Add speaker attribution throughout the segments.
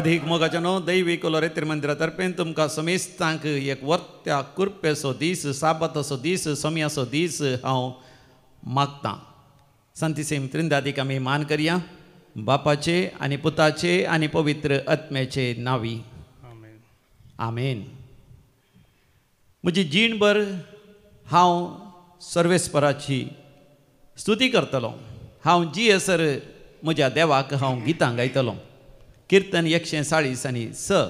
Speaker 1: अधिक मोगाचनो दैवी कोलोरे तिरुमंदिरातर्फे तुमकां समेस्तांक एक वर्त्या कुरपेचो दीस साबताचो दीस सोम्याचो दीस हांव मागतां. संतीसेम त्रिंदादीक आमी मान करया. बापाचे आनी पुताचे आनी पवित्र आत्म्याचे नावी आमेन. म्हजी जीणभर हांव सर्वेस्पराची स्तुती करतलों. हांव जी असर म्हज्या देवाक हांव गितां गायतलों. कीर्तन 140 आनी 6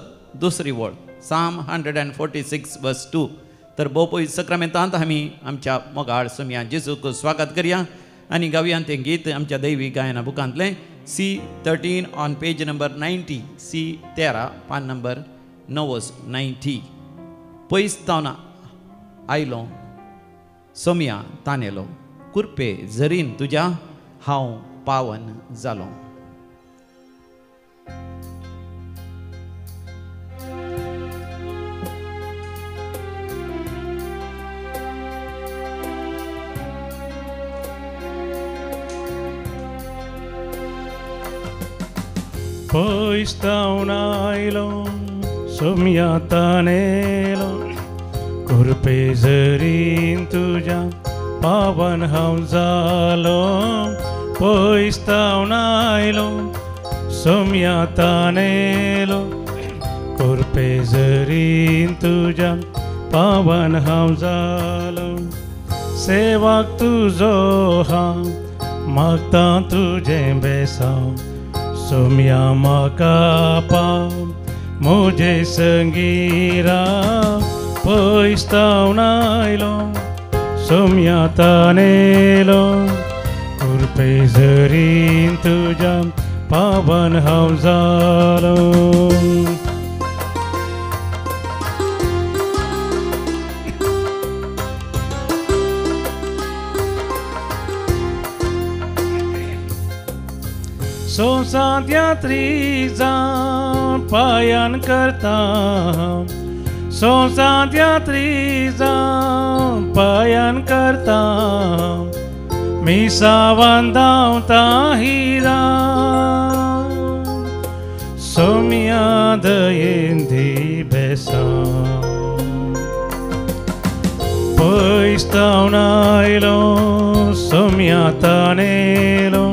Speaker 1: दुसरी वळ साम 146 वर्स 2. तर भोवपळी सक्रामेंतांत आमी आमच्या मोगाळ सोम्या जेजूक स्वागत करया आनी गावया तें गीत आमच्या दैवी गायना बुकांतलें C13 on page number 90. C13 पान नंबर 90. पयसतावना आयलो सोम्या तानेलो कुरपे झरीन तुज्या हांव पावन जालो.
Speaker 2: Poistaun ailon, somia tanelon, kurpe zerin tuja, pavan hamzalon. Poistaun ailon, somia tanelon, kurpe zerin tuja, pavan hamzalon. Sevak tuzo ham, magta tuje besam. Saumya माकापा मुझे संगीरा पयसतावन आयलो सोम्या तानेलो कुरपे झरीन तुज्या पावन हांव जालो. सोसांत्या त्रिजा पायन करता सोसांत्या त्रिजा पायन करता मिसा वंदावता हिरा सोम्या दयेंदी बेसा पयसतावन आयलो सोम्या तानेलो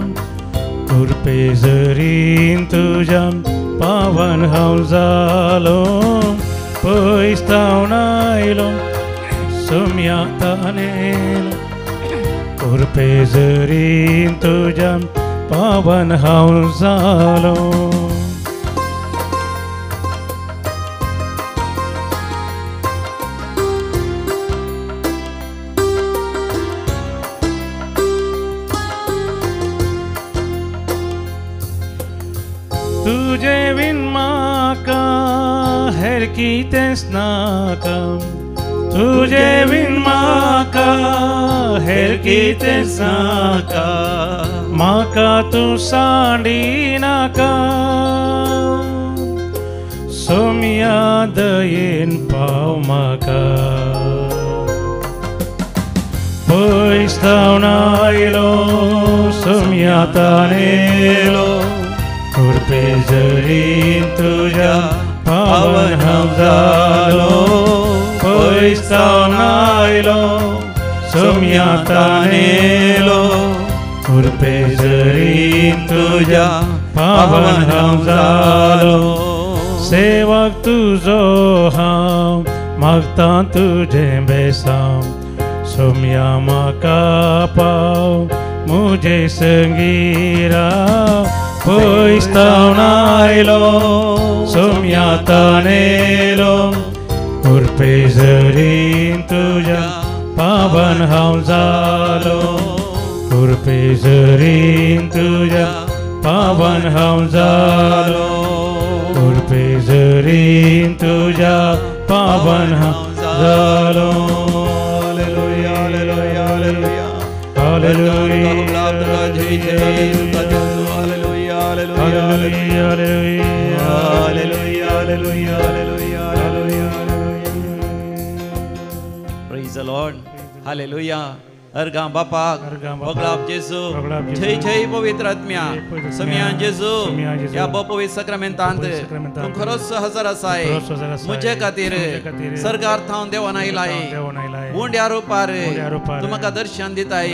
Speaker 2: कुरपे झरीन तुज्या पावन हांव जालो. पयसतावन आयलो सोम्या तानेलो कुरपे झरीन तुज्या पावन हांव जालो. तुझे विन माका हेर कितेंच नाका. तुझे विन माका हेर कितेंच नाका. माका तूं सांडी नाका. सोम्या दयेन पाव म्हाका. पयसतावन आयलो सोम्या तानेलो कुरपे झरीन तुज्या पावन हांव जालो. पयसतावन आयलो सोम्या तानेलो कुरपे झरीन तुज्या पावन हांव जालो. सेवक तुजो हांव मागता तुजें बेसाम. सोम्या म्हाका पाव मुझे संगीरा पयसतावन आयलो सोम्या तानेलो कुरपे झरीन तुज्या पावन हांव जालो. कुरपे झरीन तुज्या पावन हांव जालो. कुरपे झरीन तुज्या पावन हांव जालो. Hallelujah hallelujah hallelujah hallelujah
Speaker 1: Praise the Lord. Hallelujah. अर्गा बापाक बगलाब जेजू जय जय पवित्र आत्म्या समिया जेजू या पवित्र सक्रामेंतांत तू खरोच हजर आसाय मुझे खातीर सरकार थावन देवान आयलाय उंड्या रुपार तू म्हाका दर्शन दिताय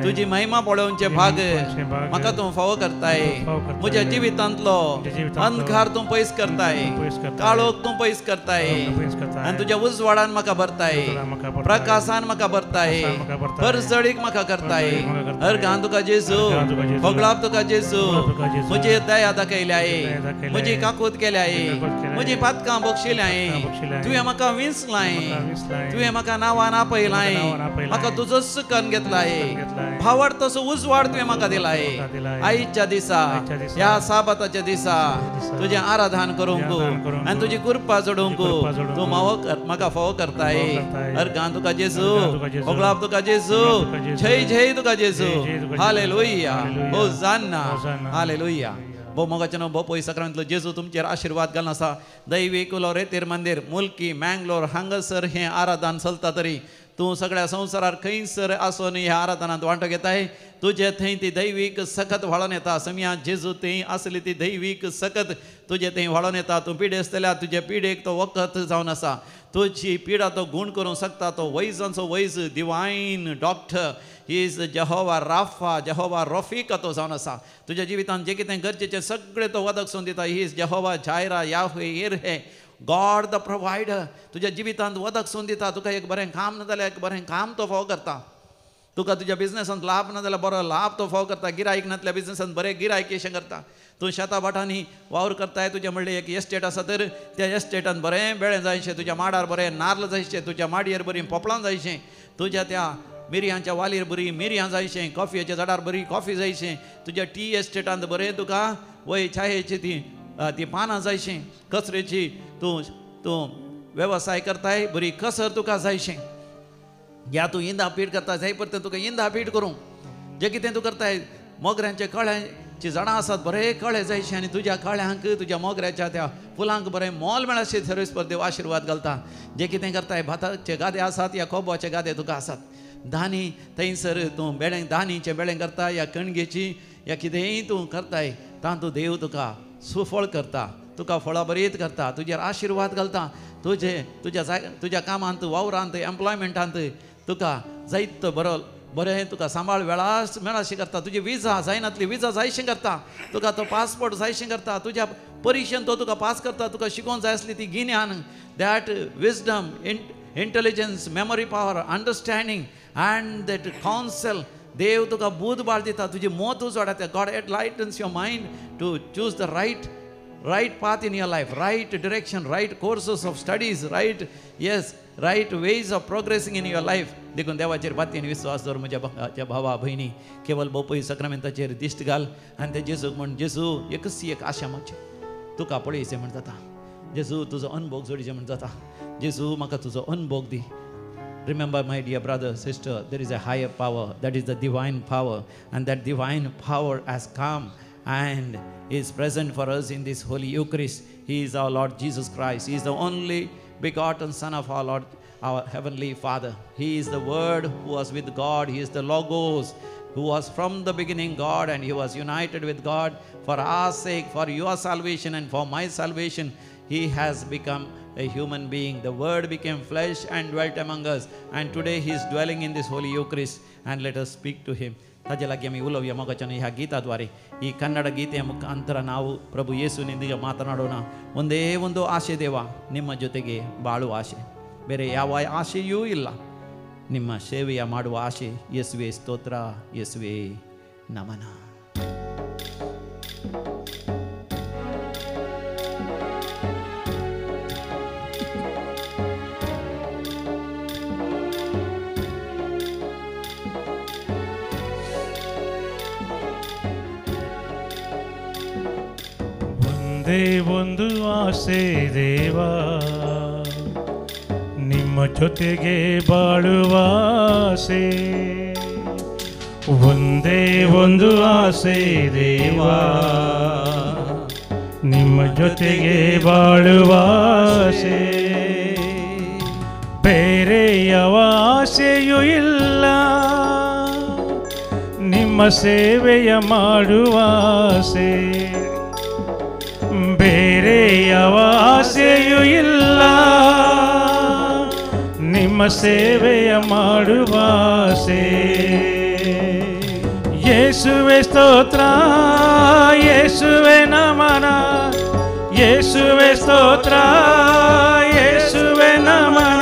Speaker 1: तुजी महिमा पळोवचे भाग म्हाका तू फावो करताय म्हज्या जिवितांतलो अंधकार तू पयस करताय काळोख तू पयस करताय आनी तुज्या उजवाडान म्हाका भरताय प्रकाशान म्हाका भरताय परसडीक म्हाका करताय अर्गां तुका जेजू बगलाब तुका जेजू म्हजी दया दाखयल्याय म्हजी काकूत केल्याय म्हजी पातकां बक्षिल्याय तुवें म्हाका विंसलाय तुवें म्हाका नांवान आपयलाय म्हाका तुजो सुकन घेतलाय भावड तसो उजवाड तुवें म्हाका दिलाय आयच्या दिसा ह्या साबाताच्या दिसा तुजें आराधन करूंक आनी तुजी कृपा जोडूंक तूं म्हाका फावो करताय अर्गां तुका जेजू बगलाब तुका जेजू जय जय तुका जेजू हालेलुया होसाना हालेलुया भो मोगाचनो भो पयस सक्रामेंतलो जेजू तुमचेर आशीर्वाद घालून आसा दैवीक उलोरेतेर मंदिर मुल्की मँगलोर हांगासर हें आराधन चलता तरी तूं सगळ्या संवसारार खंयसर आसून ह्या आराधनांत वांटो घेताय तुजे थंय ती दैवीक सकत व्हाळोन येता समिया जेजू थंय आसली ती दैवीक सकत तुजे थंय व्हाळोन येता तूं पिडे आसतल्या तुजे पिडेक तो वखद जावन आसा तुजी पिडा तो गूण करूंक शकता तो वैजांचो वैज divine doctor he is Jehovah Rapha Jehovah Rapha तो जावन आसा तुज्या जिवितांत जे कितें गरजेचें सगळें तो वदक सोन दिता he is Jehovah Jireh Yahweh Yireh God the provider तुज्या जिवितांत वदक सोन दिता तुका एक बरें काम ना जाल्यार एक बरें काम तो फावो करता तुका तुज्या बिजनेसांत लाभ ना जाल्यार बरो लाभ तो फावो करता गिरायक नातल्या बिजनेसांत बरें गिरायक अशें करता तूं शेता भाटांनी वावर करताय तुजें म्हणलें एक एस्टेट आसा तर त्या एस्टेटान बरें बेळें जायचें तुज्या माडार बरें नाल्ल जायचें तुज्या माडयेर बरीं पोपळां जायचें तुज्या त्या मिरयांच्या वालीर बरीं मिरयां जायचें कॉफयेच्या झाडार बरी कॉफी जायचें तुज्या टी एस्टेटांत बरें तुका वय चायेची ती पानां जायचीं कचरेची तूं वेवसाय करताय बरी कसर तुका जायचें या तूं इंदा पीठ करता जाय परतें तुका इंदा पीठ करूं जें कितें तूं करताय मोगऱ्यांचे कळ्यांची झाडां आसात बरें कळे जायचें आनी तुज्या कळ्यांक तुज्या मोगऱ्याच्या त्या फुलांक बरें मोल मेळाशें सर्वीस पर देव आशिर्वाद घालता जें कितें करताय भाताचे गादे आसात या खोबोचे गादे तुका आसात धानी थंयसर तूं बेळें धानीचें बेळें करता या कणगेची या कितेंय तूं करताय तातूंत देव तुका सुफळ करता तुका फळां बरीत करता तुजेर आशिर्वाद घालता तुज्या कामांत वावरांत एम्प्लॉयमेंटांत तुका जायतो बरें तुका सांबाळ मेळाशें करता तुजी विजा जायनातली विजा जायशीं करता तुका तो पासपोर्ट जायशीं करता तुज्या परिक्षेन तो तुका पास करता तुका शिकोवंक जाय आसली ती गिन्यान that wisdom intelligence memory power understanding and that counsel देव तुका बूध बाळ दिता तुजी मोत उजवाडा God enlightens your mind to choose the right path in your life, right direction, right courses of studies, right ways of progressing in your life. देखून देवाचेर बातयेन विश्वास दवर म्हज्या भावा भयणी केवळ बोपय सक्रामेंताचेर दिश्ट घाल आनी ते जेजूक म्हण जेजू एकच एक आशा मागची तुका पळयचें म्हण जाता जेजू तुजो अनुभव जोडचें म्हण जाता जेजू म्हाका तुजो अनुभव दी Remember, my dear brother, sister, there is a higher power, that is the divine power, and that divine power has come and is present for us in this Holy Eucharist. He is our Lord Jesus Christ. He is the only begotten Son of our Lord, our Heavenly Father. He is the Word who was with God. He is the Logos who was from the beginning God, and He was united with God for our sake, for your salvation and for my salvation. He has become a human being. The Word became flesh and dwelt among us, and today He is dwelling in this Holy Eucharist, and let us speak to Him. ताजे लागी आमी उलोवया मोगाच्यान ह्या गिताद्वारे ಈ ಕನ್ನಡ ಗೀತೆಯ ಮುಖಾಂತರ ನಾವು ಪ್ರಭು ಯೇಸುವಿನೊಂದಿಗೆ ಮಾತನಾಡೋಣ. ಒಂದೇ ಒಂದು ಆಸೆ ದೇವ, ನಿಮ್ಮ ಜೊತೆಗೆ ಬಾಳುವ ಆಸೆ, ಬೇರೆ ಯಾವ ಆಸೆಯೂ ಇಲ್ಲ. ನಿಮ್ಮ ಸೇವೆಯ ಮಾಡುವ ಆಸೆ. ಯೇಸುವೆ ಸ್ತೋತ್ರ, ಯೇಸುವೆ ನಮನ.
Speaker 2: ಒಂದು ಆಸೆ ದೇವ, ನಿಮ್ಮ ಜೊತೆಗೆ ಬಾಳುವ ಆಸೆ. ಒಂದೇ ಒಂದು ಆಸೆ ದೇವ, ನಿಮ್ಮ ಜೊತೆಗೆ ಬಾಳುವ ಆಸೆ. ಬೇರೆ ಯಾವ ಆಸೆಯೂ ಇಲ್ಲ, ನಿಮ್ಮ ಸೇವೆಯ ಮಾಡುವ ಆಸೆ, ಬೇರೆ ಯಾವ ಆಸೆಯೂ ಇಲ್ಲ. ನಿಮ್ಮ ಸೇವೆಯ ಮಾಡುವ ಆಸೆ. ಯೇಸುವೆ ಸ್ತೋತ್ರ, ಯೇಸುವೆ ನಮನ, ಯೇಸುವೆ ಸ್ತೋತ್ರ, ಯೇಸುವೆ ನಮನ.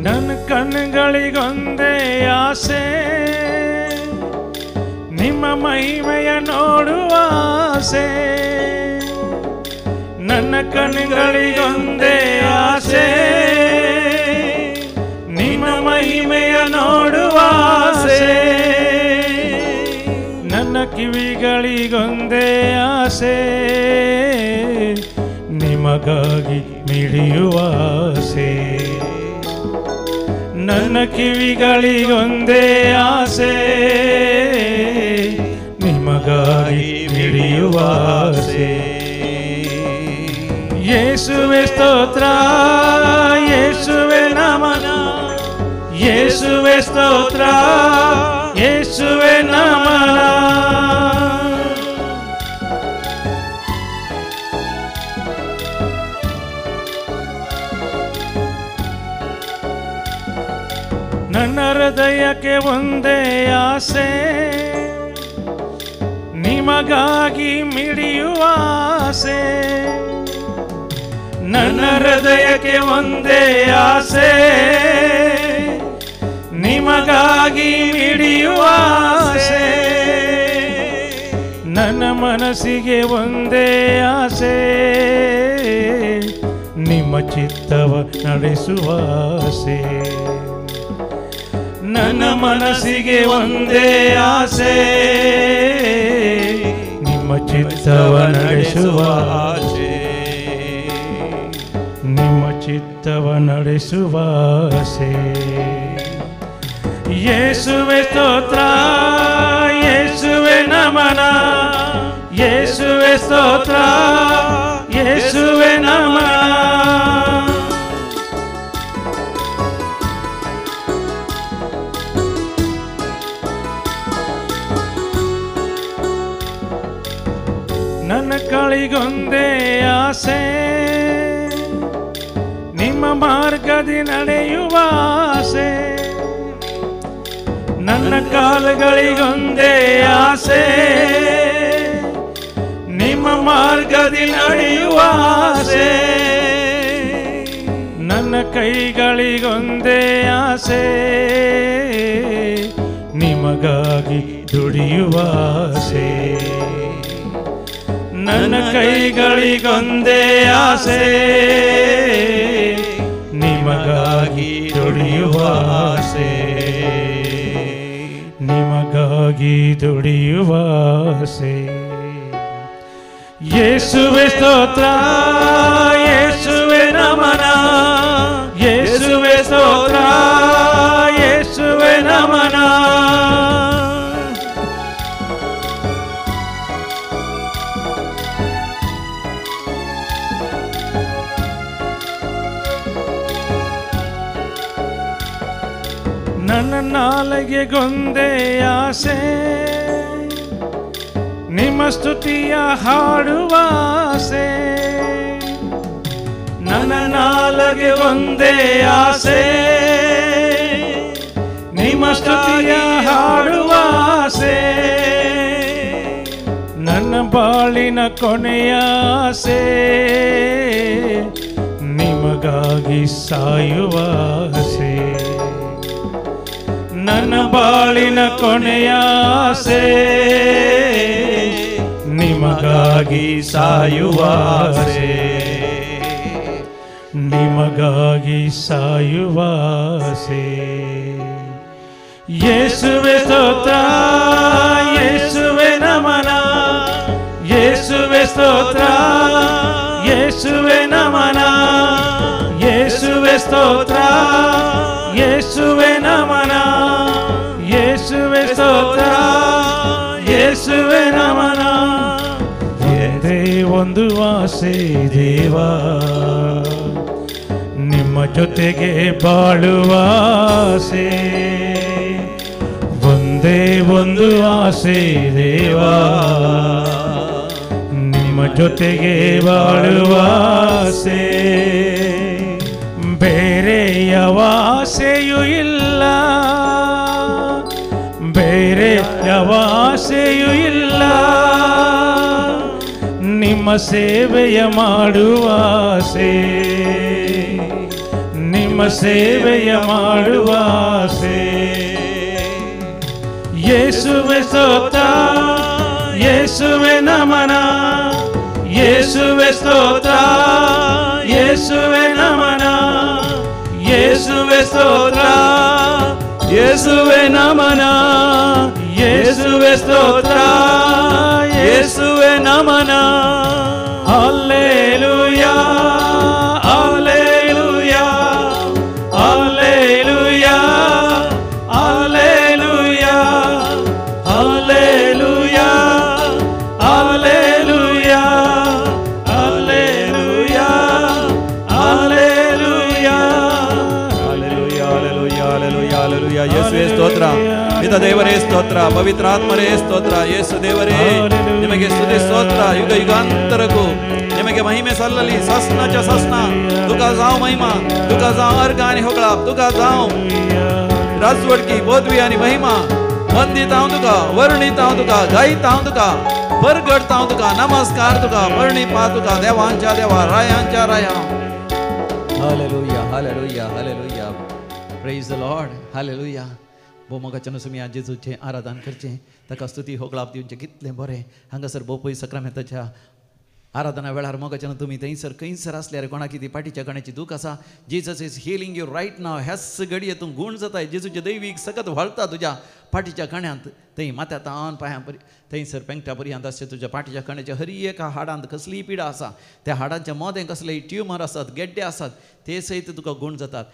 Speaker 2: ನನ್ನ ಕಣ್ಣುಗಳಿಗೊಂದೇ ಆಸೆ, ನಿಮ್ಮ ಮಹಿಮೆಯ ನೋಡುವ ಆಸೆ. ನನ್ನ ಕಣ್ಣುಗಳಿಗೊಂದೇ ಆಸೆ, ನಿಮ್ಮ ಮಹಿಮೆಯ ನೋಡುವ ಆಸೆ. ನನ್ನ ಕಿವಿಗಳಿಗೊಂದೇ ಆಸೆ, ನಿಮಗಾಗಿ ಮಿಡಿಯುವ ಆಸೆ. ನನ್ನ ಕಿವಿಗಳಿಗೊಂದೇ ಆಸೆ, ನಿಮಗಾಗಿ ಮಿಡಿಯುವ ಆಸೆ. ಯೇಸುವೆ ಸ್ತೋತ್ರ, ಯೇಸುವೆ ನಮನ, ಯೇಸುವೆ ಸ್ತೋತ್ರ, ಯೇಸುವೆ ನಮನ. ನನ್ನ ಹೃದಯಕ್ಕೆ ಒಂದೇ ಆಸೆ, ನಿಮಗಾಗಿ ಮಿಡಿಯುವ ಆಸೆ. ನನ್ನ ಹೃದಯಕ್ಕೆ ಒಂದೇ ಆಸೆ, ನಿಮಗಾಗಿ ಮಿಡಿಯುವ ಆಸೆ. ನನ್ನ ಮನಸ್ಸಿಗೆ ಒಂದೇ ಆಸೆ, ನಿಮ್ಮ ಚಿತ್ತವ ನಡೆಸುವ ಆಸೆ. ನನ್ನ ಮನಸ್ಸಿಗೆ ಒಂದೇ ಆಸೆ, ನಿಮ್ಮ ಚಿತ್ತವ ನಡೆಸುವ ಆಸೆ. ನಿಮ್ಮ ಚಿತ್ತವ ನಡೆಸುವ ಆಸೆ. ಯೇಸುವೆ ಸ್ತೋತ್ರ, ಯೇಸುವೆ ನಮನ, ಯೇಸುವೆ ಸ್ತೋತ್ರ, ಯೇಸುವೆ ನಮನ. ನನ್ನ ಕಳಿಗೊಂದೇ ಆಸೆ, ನಿಮ್ಮ ಮಾರ್ಗದಿ ನಡೆಯುವ ಆಸೆ. ನನ್ನ ಕಾಲುಗಳಿಗೊಂದೇ ಆಸೆ, ನಿಮ್ಮ ಮಾರ್ಗದಿ ನಡೆಯುವ ಆಸೆ. ನನ್ನ ಕೈಗಳಿಗೊಂದೇ ಆಸೆ, ನಿಮಗಾಗಿ ದುಡಿಯುವ ಆಸೆ. ನನ್ನ ಕೈಗಳಿಗೊಂದೇ ಆಸೆ, ನಿಮಗಾಗಿ ದುಡಿಯುವ ಆಸೆ. ನಿಮಗಾಗಿ ದುಡಿಯುವ ಆಸೆ. ಯೇಸುವೆ ಸ್ತೋತ್ರ, ಯೇಸುವೆ ನಮನ, ಯೇಸುವೆ ಸ್ತೋತ್ರ, ಯೇಸುವೆ ನಮನ. ನನ್ನ ನಾಲಿಗೆಗೊಂದೇ ಆಸೆ, ನಿಮ್ಮ ಸ್ತುತಿಯ ಹಾಡುವ ಆಸೆ. ನನ್ನ ನಾಲಿಗೆಗೊಂದೇ ಆಸೆ, ನಿಮ್ಮ ಸ್ತುತಿಯ ಹಾಡುವ ಆಸೆ. ನನ್ನ ಬಾಳಿನ ಕೊನೆಯ ಆಸೆ, ನಿಮಗಾಗಿ ಸಾಯುವ ಆಸೆ. ನನ್ನ ಬಾಳಿನ ಕೊನೆಯ ಆಸೆ, ನಿಮಗಾಗಿ ಸಾಯುವ ಆಸೆ. ನಿಮಗಾಗಿ ಸಾಯುವ ಆಸೆ. ಯೇಸುವೆ ಸ್ತೋತ್ರ, ಯೇಸುವೆ ನಮನ, ಯೇಸುವೆ ಸ್ತೋತ್ರ, ಯೇಸುವೆ ನಮನ, ಯೇಸುವೆ ಸ್ತೋತ್ರ, ಯೇಸುವೆ ನಮನ, ಯೇಸುವೆ ಸ್ತೋತ್ರ, ಯೇಸುವೆ ನಮನ. ಆಸೆ ದೇವಾ, ನಿಮ್ಮ ಜೊತೆಗೆ ಬಾಳುವ ಆಸೆ, ಒಂದೇ ಒಂದು ಆಸೆ ದೇವಾ, ನಿಮ್ಮ ಜೊತೆಗೆ ಬಾಳುವ ಆಸೆ, ಬೇರೆ ಯಾವ ಆಸೆಯೂ ಇಲ್ಲ, ಬೇರೆ ಯಾವ ಆಸೆಯೂ ಇಲ್ಲ, ನಿಮ್ಮ ಸೇವೆಯ ಮಾಡುವ ಆಸೆ, ನಿಮ್ಮ ಸೇವೆಯ ಮಾಡುವ ಆಸೆ. ಯೇಸುವೆ ಸ್ತೋತ್ರ, ಯೇಸುವೆ ನಮನ, ಯೇಸುವೆ ಸ್ತೋತ್ರ, ಯೇಸುವೆ ನಮನ, ಯೇಸುವೆ ಸ್ತೋತ್ರ, ಯೇಸುವೆ ನಮನ, ಯೇಸುವೆ ಸ್ತೋತ್ರ, ಯೇಸುವೆ ನಮನ. Hallelujah, hallelujah, hallelujah, hallelujah, hallelujah, hallelujah, hallelujah, hallelujah, hallelujah, hallelujah, hallelujah, hallelujah. ಯೇಸುವೇ ಸ್ತೋತ್ರ, ಪಿತ ದೇವರೇ ಸ್ತೋತ್ರ, ಪವಿತ್ರ ಆತ್ಮರೇ ಸ್ತೋತ್ರ. ಯೇಸು ದೇವರೇ ನಿಮಗೆ ಸ್ತುತಿ ಸ್ತೋತ್ರ, ಯುಗ ಯುಗಾಂತರಕ್ಕೂ ನಿಮಗೆ महिमे सल्लली. ससनाच्या ससना तुका जाव महिमा, तुका जाव अर्घ आणि होगळा, तुका जाव राजवडकी बोधवी आणि महिमा. वंदित हांव तुका, वर्णित हांव तुका, गायत हांव तुका, परगडत हांव तुका, नमस्कार तुका, वर्णी पा तुका, देवांच्या देवा, रायांच्या राया. Hallelujah, hallelujah, hallelujah. Praise the Lord, hallelujah. बोमोगाच्यान तुमी आज जेजूचे आराधन करचे, ताका स्तुती होगळाप दिवचे कितले बरें. हांगासर बोपय सक्रामेंताच्या आराधना वेळार मोगाच्यान तुमी थंयसर खंयसर आसल्यार कोणाक कितें पाठीच्या कण्याची दूख आसा, Jesus is healing you right now. ह्याच घडये तूं गुण जाताय, जेजूचे दैवीक सकत व्हाळता तुज्या पाठीच्या कण्यांत, थंय माथ्या तान पांयां थंयसर पेंगट्या पर्यंत आसचे तुज्या पाठीच्या कण्याच्या हर एका हाडांत कसलीय पिडा आसा, त्या हाडांच्या मोदें कसलेय ट्युमर आसात, गेड्डे आसात, ते सयत तुका गुण जातात.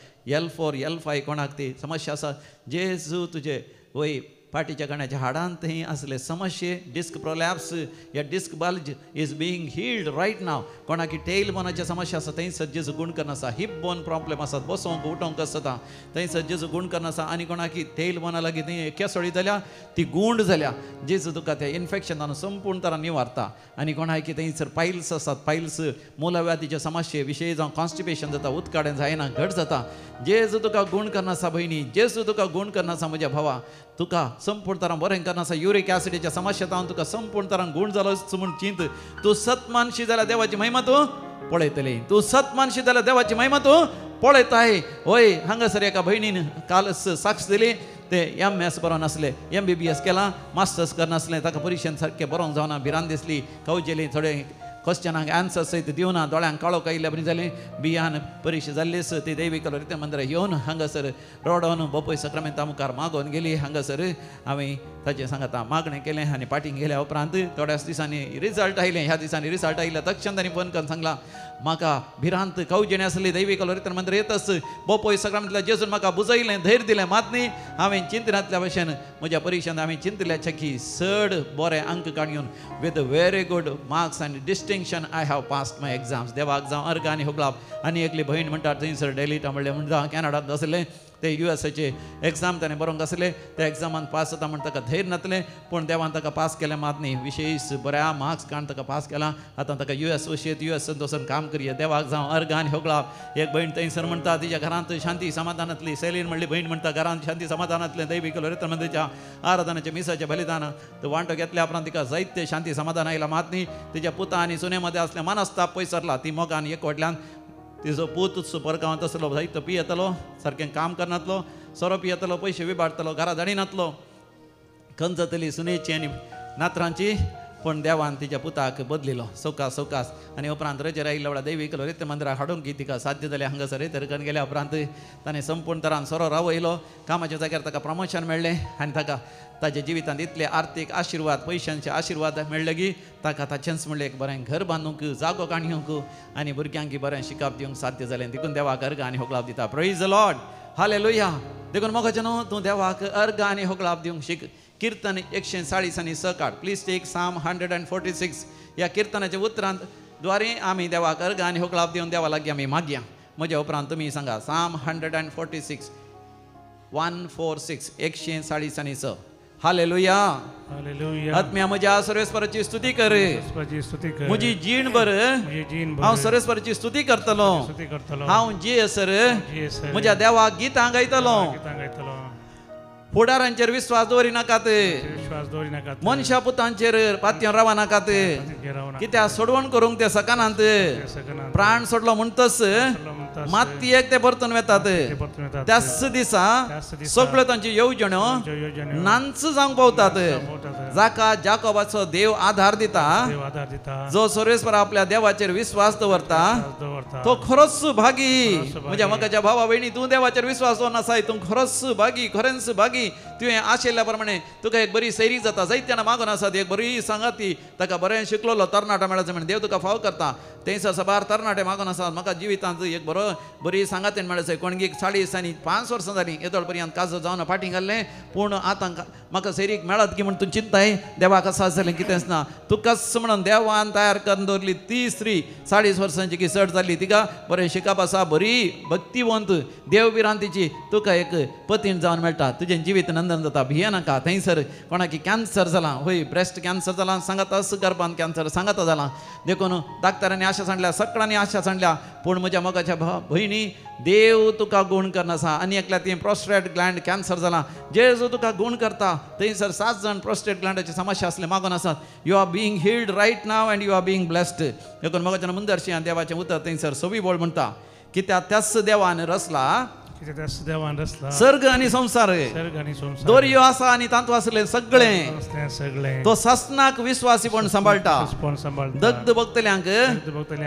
Speaker 2: L4 L5 कोणाक ती समस्या आसा, जेजू तुजे वय पाठीच्या कण्याच्या हाडांत थंय असले समस्ये, डिस्क प्रोलॅप्स या disc bulge is being healed right now. कोणाक टेल बोनाच्या समस्या आसा, थंयसर जेजू गुण करना आसा. हिप बोन प्रॉब्लेम आसात, बसोंक उठोंक जाता, थंयसर जेजू गुण करना आसा. आनी कोणाक टेल बोना लागीं थंय केसळी जाल्या, ती गुंड जाल्या, जेजू तुका त्या इन्फेक्शनान संपूर्ण तरान निवारता. आनी कोणाक थंयसर पायल्स आसात, पायल्स मुलव्याधीच्या समस्ये विशयी जावं कॉन्स्टिपेशन जाता, उदकाडें जायना, घट जाता, जेजू तुका गुण करना आसा. भयणी, जेजू तुका गुण करना आसा. म्हज्या भावा, तुका संपूर्ण तरान बरें करना आसा. युरीक ॲसिडीच्या समस्येंत तुका संपूर्ण तरान गुण जालो म्हूण चिंत. तूं सत मानशी जाल्यार देवाची महिमा तूं पळयतली. तूं सत मानशी जाल्यार देवाची महिमा तूं पळयताय. होय, हांगासर एका भयणीन काल साक्ष दिली. ते MS बरो नासले, MBBS केला, मास्टर्स करनासले, ताका परिक्षेन सारकें बरोवंक जावना, भिरांत दिसली, कवचेली, थोडे क्वेश्चनाक आन्सर सयत दिवना, दोळ्यांक काळोख आयिल्ल्या बरी जालें. बियान परीक्षा जाल्लीच ती दैवीक रित्या मंदिरांत येवन हांगासर रोडोन बोपय सक्रामेंता मुखार मागोवन गेली. हांगासर हांवें ताचें सांगता मागणें केलें आनी पाटींग गेल्या उपरांत थोड्याच दिसांनी रिजल्ट आयलें. ह्या दिसांनी रिजल्ट आयिल्ल्या तक्षण तांणी फोन करून सांगलां, म्हाका भिरांत कवजेणी आसली, दैवीक रित्या मंदिर येतच बोपय सक्रामेंतल्या जेजून म्हाका बुजयलें, धैर्य दिलें. मात न्ही, हांवें चिंतनांतल्या भशेन म्हज्या परीक्षेंत हांवें चिंतल्याच्या की चड बरे अंक काडून विथ वेरी गुड मार्क्स आनी distinction I have passed my exams. देवाक जावं अर्घ आनी होगळाप. आनी एकली भयण म्हणटा थंयसर डेलिटा म्हणलें म्हणटा कॅनडांत आसलें, ते USAचे एग्जाम ताणें बरोवंक आसले, त्या एग्जामान पास जाता म्हण ताका धैर्य नासलें, पूण देवान ताका पास केलें. मात न्ही, विशेश बऱ्या मार्क्स काडून ताका पास केलां. आतां ताका US वशेंत USAंत वचून काम करया. देवाक जावं अर्घ आनी होगळाप. एक भयण थंयसर म्हणटा तिच्या घरांत शांती समाधानांतली. सेलीन म्हणली भयण म्हणटा घरांत शांती समाधानांतलें दैवीक रित्या मंदिराच्या आराधनाच्या मिसाच्या बलिदान वांटो घेतल्या उपरांत तिका जायते शांती समाधान आयलां. मात न्ही, तिच्या पुता आनी सुने मदें असलें मनस्ताप पयसरला. ती मोगान एकवटल्यान तिजो पूत परगांवांत आसलो, जायतो पियेतलो, सारकें काम करनातलो, सोरो पियेतलो, पयशे विबाडटलो, घरा धाडिनातलो, खंत जातली सुनेची आनी नातरांची. पण देवान तिच्या पुताक बदलिलो सवकास सवकास. आनी उपरांत रजेर आयिल्ल्या वेळार दैवीक रित्या मंदिराक हाडूंक तिका साध्य जालें. हांगासर रेतरकन गेल्या उपरांत ताणें संपूर्ण तरान सोरो रावयलो. कामाच्या जाग्यार ताका प्रमोशन मेळ्ळें आनी ताका ताच्या जिवितांत इतले आर्थीक आशिर्वाद, पयशांचे आशिर्वाद मेळ्ळे की ताका ताचेंच म्हणलें एक बरें घर बांदूंक, जागो काडूंक आनी भुरग्यांक बरें शिकप दिवंक साध्य जालें. देखून देवाक अर्घ आनी होगळाप दिता. Praise the Lord, hallelujah. देखून मोगाचें न्हू, तूं देवाक अर्घ आनी होगळाप दिवंक शिक. कीर्तन 140 आनी 6 काड. Please take Psalm 146. ह्या किर्तनाच्या उतरांत
Speaker 1: द्वारे आम्ही देवाक अर्घ आणि होकळाप देऊन देवा लागी आम्ही मागया. म्हज्या उपरांत तुम्ही सांगा साम 146 146 146 हालेलुया.
Speaker 3: हालेलुया.
Speaker 1: आत्म्या म्हज्या सर्वेस्पराची स्तुती कर.
Speaker 3: स्तुती स्तुती कर.
Speaker 1: म्हजी जीण बर
Speaker 3: मुझे जीन
Speaker 1: हांव सर्वेस्पराची स्तुती करतलो.
Speaker 3: स्तुती करतलो.
Speaker 1: हांव जियेसर
Speaker 3: जियेसर
Speaker 1: म्हज्या देवाक गितां गायतलो.
Speaker 3: गीतां गायतलो.
Speaker 1: फुडारांचेर विश्वास दवरिनाकात.
Speaker 3: विश्वास दवरी नाकात.
Speaker 1: मनशा पुतांचेर पातयेवन रावनाकात.
Speaker 3: गिरावना.
Speaker 1: कित्याक सोडवण करूंक ते सकानांत
Speaker 3: सकना.
Speaker 1: प्राण सोडलो म्हणटच मातयेक ते परतून वेतात.
Speaker 3: परतून येतात.
Speaker 1: त्याच दिसा
Speaker 3: त्याच दिसा
Speaker 1: सगळ्यो तांच्यो येवजण्यो
Speaker 3: योजने
Speaker 1: नांच जावंक पावतात.
Speaker 3: मोठा
Speaker 1: जाका जाकोबाचो देव आधार दिता.
Speaker 3: देव आधार दिता.
Speaker 1: जो सर्वेस्पर आपल्या देवाचेर विश्वास दवरता
Speaker 3: दवरता.
Speaker 1: तो खरोच भागी. म्हज्या मकाच्या भावा भयणी तूं देवाचेर विश्वास दवरनासाय तूं खरोच भागी खरेंच भागी. तुवें आशिल्ल्या प्रमाणे तुका एक बरी सैरी जाता. जायत्याना मागून आसात एक बरी सांगाती ताका बरें शिकलोलो तरणाटो मेळाचो म्हण देव तुका फाव करता. थंयसर सबार तरणाटे मागून आसात. म्हाका जिवितांत एक बरी सांगातीन मेळचो. कोणगीक 40 आनी 5 वर्सां जालीं येदोळ पर्यंत काजो जावन फाटीं घाल्लें. पूण आतां म्हाका सैरीक मेळत की म्हण तूं चिंताय देवाक आसा जालें कितेंच ना. तुकाच म्हणून देवान तयार करून दवरली ती स्त्री 40 वर्सांची की चड जाल्ली. तिका बरें शिकप आसा बरी भक्तिवंत देवबिरांतीची तुका एक पतीण जावन मेळटा. तुजें जिवीत नंदन जाता. भियेनाका. थंयसर कोणाकी कॅन्सर जाला होय ब्रेस्ट कॅन्सर जाला सांगातास गर्भांत कॅन्सर सांगाता जाला देखून डाक्टरांनी आशा सांडल्या सगळ्यांनी आशा सांडल्या. पूण म्हज्या मोगाच्या भयणी देव तुका गुण करनासा. आनी एकल्या ती प्रोस्टेट ग्लँड कॅन्सर जाला. जेजू तुका गुण करता. थंयसर 7 जाण प्रोस्टेट ग्लँडाची समस्या असले मागून आसात. You are being healed right now and you are being blessed. देखून मोगाच्या मुंदरशी देवाचें उतर थंयसर सवी बोल म्हणटा. कित्याक त्याच देवान रचला
Speaker 3: देवान रचला
Speaker 1: सर्ग आणि संसार.
Speaker 3: सर्ग आणि संसार.
Speaker 1: दोर्यो आसा आणि तांतू आसले सगळे.
Speaker 3: सगळे
Speaker 1: तो ससनाक विश्वासी पण सांबाळटा.
Speaker 3: सांभाळता.
Speaker 1: दग्ध भक्तल्यांक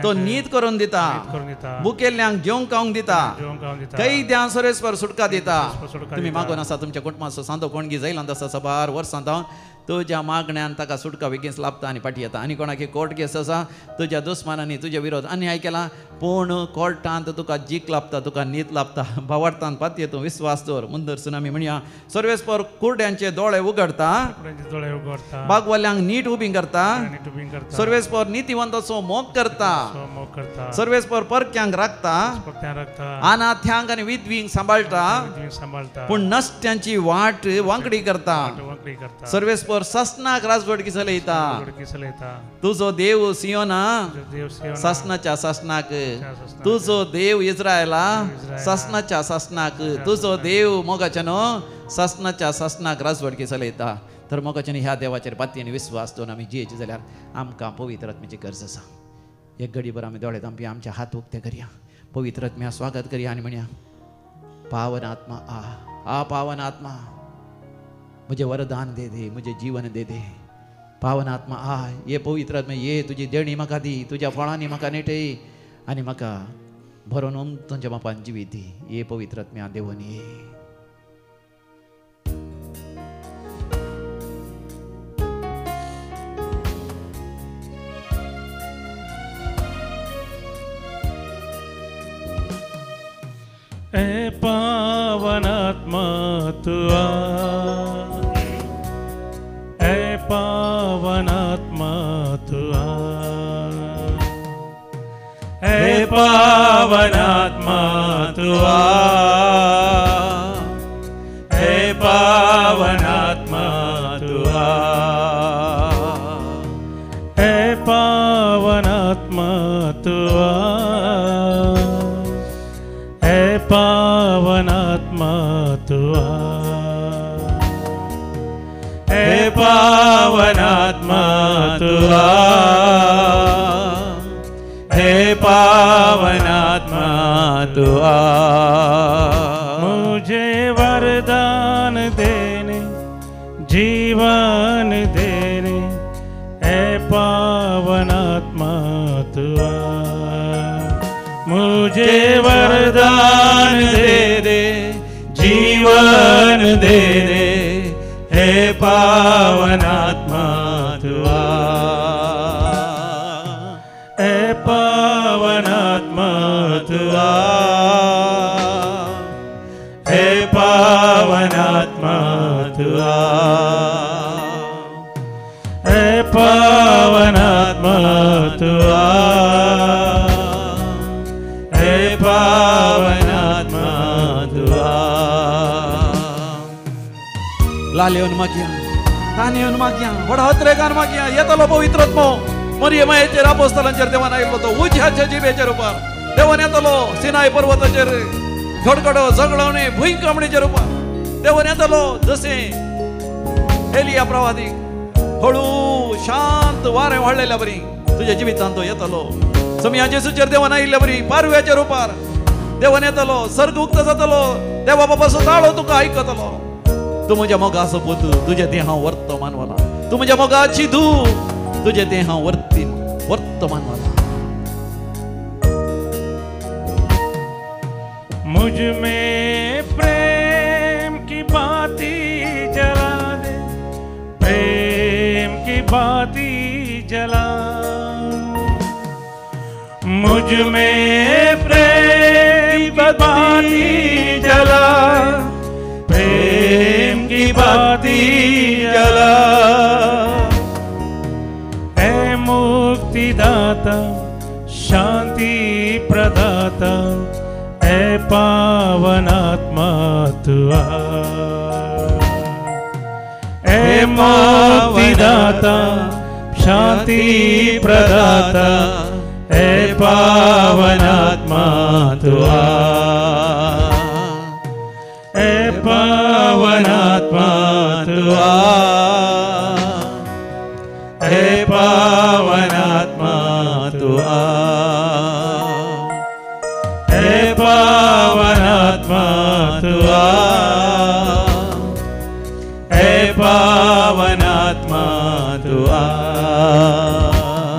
Speaker 1: तो नीत करून दिता.
Speaker 3: करून दिता.
Speaker 1: बुकेल्यांक जेवंक खावंक दिता.
Speaker 3: जेवण खावून दिता.
Speaker 1: कैद्यांक सोरेस्पर सुटका दिता.
Speaker 3: सुटका
Speaker 1: तुम्ही
Speaker 3: दिता.
Speaker 1: मागून आसा तुमच्या कुटुंबाचो सांदो कोणगी जायला तसा सबार वर्सां जावन तुज्या मागण्यान ताका सुटका बेगीन लाभता आनी फाटी येता. आनी कोणाक कोर्ट केस आसा तुज्या दुस्मानांनी तुजे विरोध अन्याय केला पूण कोर्टांत तुका जीक लाभता तुका नीत लाभता. भावार्थान पातये तूं विश्वास दवर. मुंदरसून आमी म्हणया सर्वेस्पर कुर्ड्यांचे दोळे उगडता.
Speaker 3: दोळे उगडता.
Speaker 1: बागवाल्यांक नीट उबी करता.
Speaker 3: नीट उबी करता.
Speaker 1: सर्वेस्पर नितीवंताचो मोग करता.
Speaker 3: मोग करता.
Speaker 1: सर्वेस्पर परक्यांक राखता.
Speaker 3: परक्यांक राखता.
Speaker 1: अनाथ्यांक आनी विधवींक सांबाळटा.
Speaker 3: सांभाळता.
Speaker 1: पूण नश्ट्यांची वाट वांकडी करता.
Speaker 3: वांकडी करता.
Speaker 1: सर्वेस्पर ससनाक राजवट चलयता.
Speaker 3: चलयता.
Speaker 1: तुजो देव सियोना
Speaker 3: देव सियोना.
Speaker 1: ससनाच्या ससनाक. तुजो देव इस्रायला ससनाच्या ससनाक. तुजो देव मोगाच्या न्हू ससनाच्या ससनाक राजवट चलयता. तर मोगाच्यानी ह्या देवाचेर पातयेन विश्वास दवरून आमी जियेचे जाल्यार आमकां पवित्र आत्म्याची गरज आसा. एक घडीभर आमी दोळे धांपया आमचे हात उक्ते करया. पवित्र आत्म्या स्वागत करया आनी म्हणया पावन आत्मा आ पावन आत्मा मुझे वरदान दे दे मुझे जीवन दे दे. पावन आत्मा ये पवित्र आत्मा ये तुझी देणी म्हाका दी. तुज्या फळांनी म्हाका नेटय आनी म्हाका भरून तुमच्या बापान जिवीत दी. ये पवित्र आत्म्या देवून ये.
Speaker 3: ए पावन आत्मा तू आ. ए पावन आत्मा तू आ. ए पावन आत्मा तू आ. ए पावन आत्मा तू आ. ए पावन आत्मा तू आ. ए पावन आत्मा तू आ. ए पावन आत्मा तू आ. ए पावन आत्मा तू आ. मुझे वरदान देने जीवन देने ए पावन आत्मा तू आ. मुझे वरदान दे दे जीवन दे दे हे पावन आत्मा तू आ. हे पावन आत्मा तू आ. हे पावन आत्मा तू आ. हे पावन आत्मा तू आ.
Speaker 1: लाल येवन मागया तान येवन मागया व्हडा हत्रेकान मागया येतलो पवित्रत्मो मरियमाचेर अपोस्तलांचेर देवान आयिल्लो तो उज्याच्या जिबेच्या रुपार देवान येतलो सिनाय पर्वताचेर गडगडो झगडवणे भुंयकामणेच्या रुपार देवान येतलो जसे एलिया प्रवादीक हळू शांत वारें व्हाळलेल्या बरी तुझ्या जिवितांत तो येतलो समया जेसूचेर देवान आयिल्ल्या बरी पारव्याच्या रुपार देवान येतलो सर्ग उक्त जातलो देवा बापाचो ताळो तुका आयकतलो तू म्हज्या मोगाचो पूत तुजें तें हांव व्हरतो मानवला तू म्हज्या मोगाची धूव तुजें तें हांव व्हरतो मानवला
Speaker 3: मुझ में प्रेम की बाती जला दे प्रेम की बाती जला मुझ में प्रेम की बाती जला प्रेम की बाती जला ऐ मुक्तिदाता शांति प्रदाता ऐ पावनात्मा तू आ ऐ मुक्तिदाता शांति प्रदाता ऐ पावनात्मा तू आ ऐ पावनात्मा तू आ ऐ पावनात्मा तू आ ऐ पावनात्मा तू आ ऐ पावनात्मा तू आ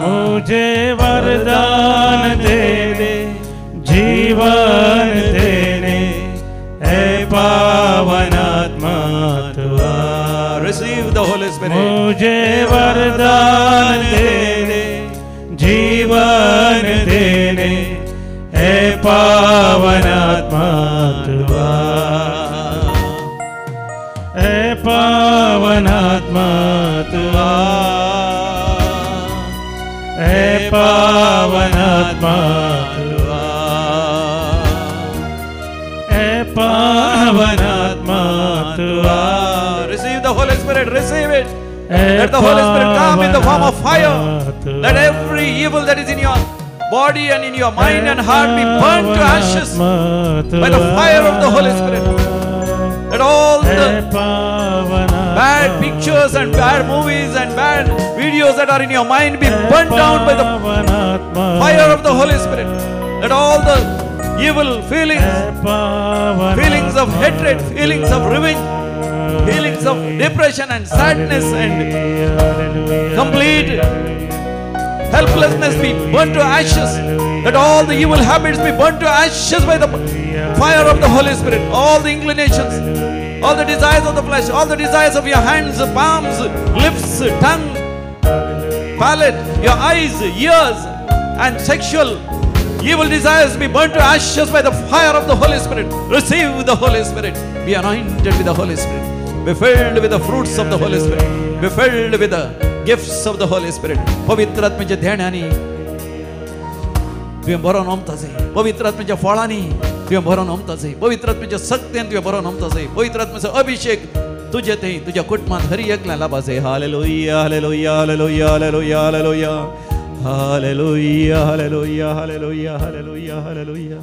Speaker 3: मुझे वरदान दे दे जीवन देने ऐ पावनात्मा तू आ
Speaker 1: receive the Holy Spirit
Speaker 3: मुझे वरदान दे दे जीवन देने ऐ पावनात्मा तू आ ऐ पावनात्मा तू आ ऐ पावनात्मा तू आ ऐ पावनात्मा तू आ
Speaker 1: receive the Holy Spirit receive it let the Holy Spirit come in the form of fire let every evil that is in your body and in your mind and heart be burnt to ashes by the fire of the Holy Spirit let all the bad pictures and bad movies and bad videos that are in your mind be burnt down by the fire of the Holy Spirit let all the evil feelings of hatred feelings of revenge feelings of depression and sadness and complete helplessness be burnt to ashes let all the evil habits be burnt to ashes by the fire of the Holy Spirit all the inclinations all the desires of the flesh all the desires of your hands palms lips tongue palate your eyes ears and sexual evil desires be burnt to ashes by the fire of the Holy Spirit receive the Holy Spirit be anointed with the Holy Spirit be filled with the fruits of the Holy Spirit be filled with the gifts of the Holy Spirit पवित्र आत्म्याच्या ध्यानाने तुवें बरोवन ओमता जाय पवित्र आत्म्याच्या फळांनी तुवें बरोवन ओमता जाय पवित्र आत्म्याच्या शक्तीन तुवें बरोवन ओमता जाय पवित्र आत्म्याचो अभिषेक तुजे थंय तुज्या कुटुंबांत हर एकल्या लाभा जाय hallelujah hallelujah hallelujah hallelujah hallelujah hallelujah hallelujah hallelujah hallelujah hallelujah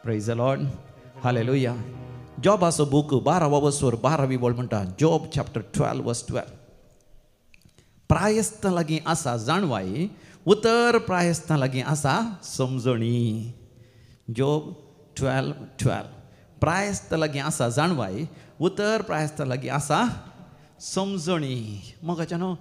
Speaker 1: praise the Lord hallelujah जॉबाचो बूक 12वा वर्सवर 12वी बोल म्हणटा जॉब चॅप्टर 12 वर्स 12 प्रायस्तां लागीं आसा जाणवाई उतर प्रायस्तां लागीं आसा समजणी जॉब 12:12 प्रायस्तां लागीं आसा जाणवाई उतर प्रायस्तां लागीं आसा समजणी मोगाच्या न्हू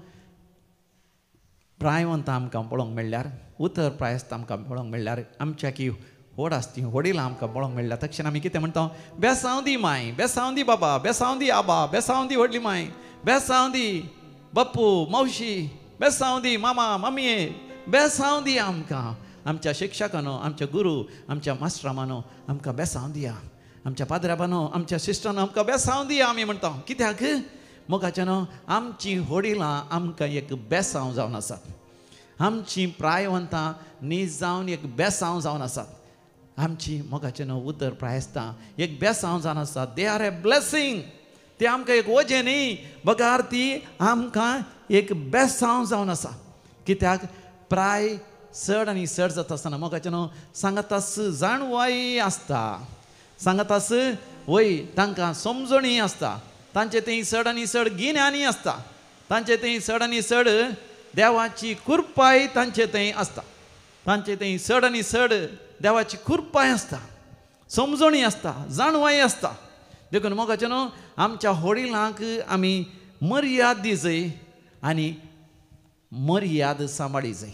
Speaker 1: प्रायवंतां आमकां पळोवंक मेळ्ळ्यार उतर प्रायस्तां आमकां पळोवंक मेळ्ळ्यार आमच्या की व्हड आसती व्हडिलां आमकां पळोवंक मेळ्ळ्या तक्षण आमी कितें म्हणटा बेसांवदी माय बेसांवदी बाबा बेसांवदी आबा बेसांवदी व्हडली माय बेसांवदी बाप्पू मावशी बेसांवदी मामा मम्मीये बेसांवदी आमकां आमच्या शिक्षकानो आमच्या गुरू आमच्या मास्टरामानो आमकां बेसांवदिया आमच्या पाद्र्याबानो आमच्या सिस्टरानो आमकां बेसांवदिया आमी म्हणटा कित्याक मोगाच्या न्हू आमची व्हडिलां आमकां एक बेसांव जावन आसात आमची प्रायवंतां न्ही जावन एक बेसांव जावन आसात आमची मोगाचें न्हू उतर प्रायस्तां एक बेसांव जावन आसा. They R a blessing. ते आमकां एक वजें न्ही, बगार ती आमकां एक बेसांव जावन आसा. कित्याक प्राय चड आनी चड जाता आसतना मोगाचें न्हू सांगातास जाणवाय आसता. सांगातास वय तांकां समजणी आसता. तांचे थंय चड आनी चड गिन्यानी आसता. तांचे थंय चड आनी चड देवाची कृपाय तांचे थंय आसता. तांचे थंय चड आनी चड देवाची कृपाय आसता, समजणी आसता, जाणवाय आसता. देखून मोगाचें न्हू आमच्या वडिलांक आमी मर्याद दिजय आनी मर्याद सांबाळी जाय.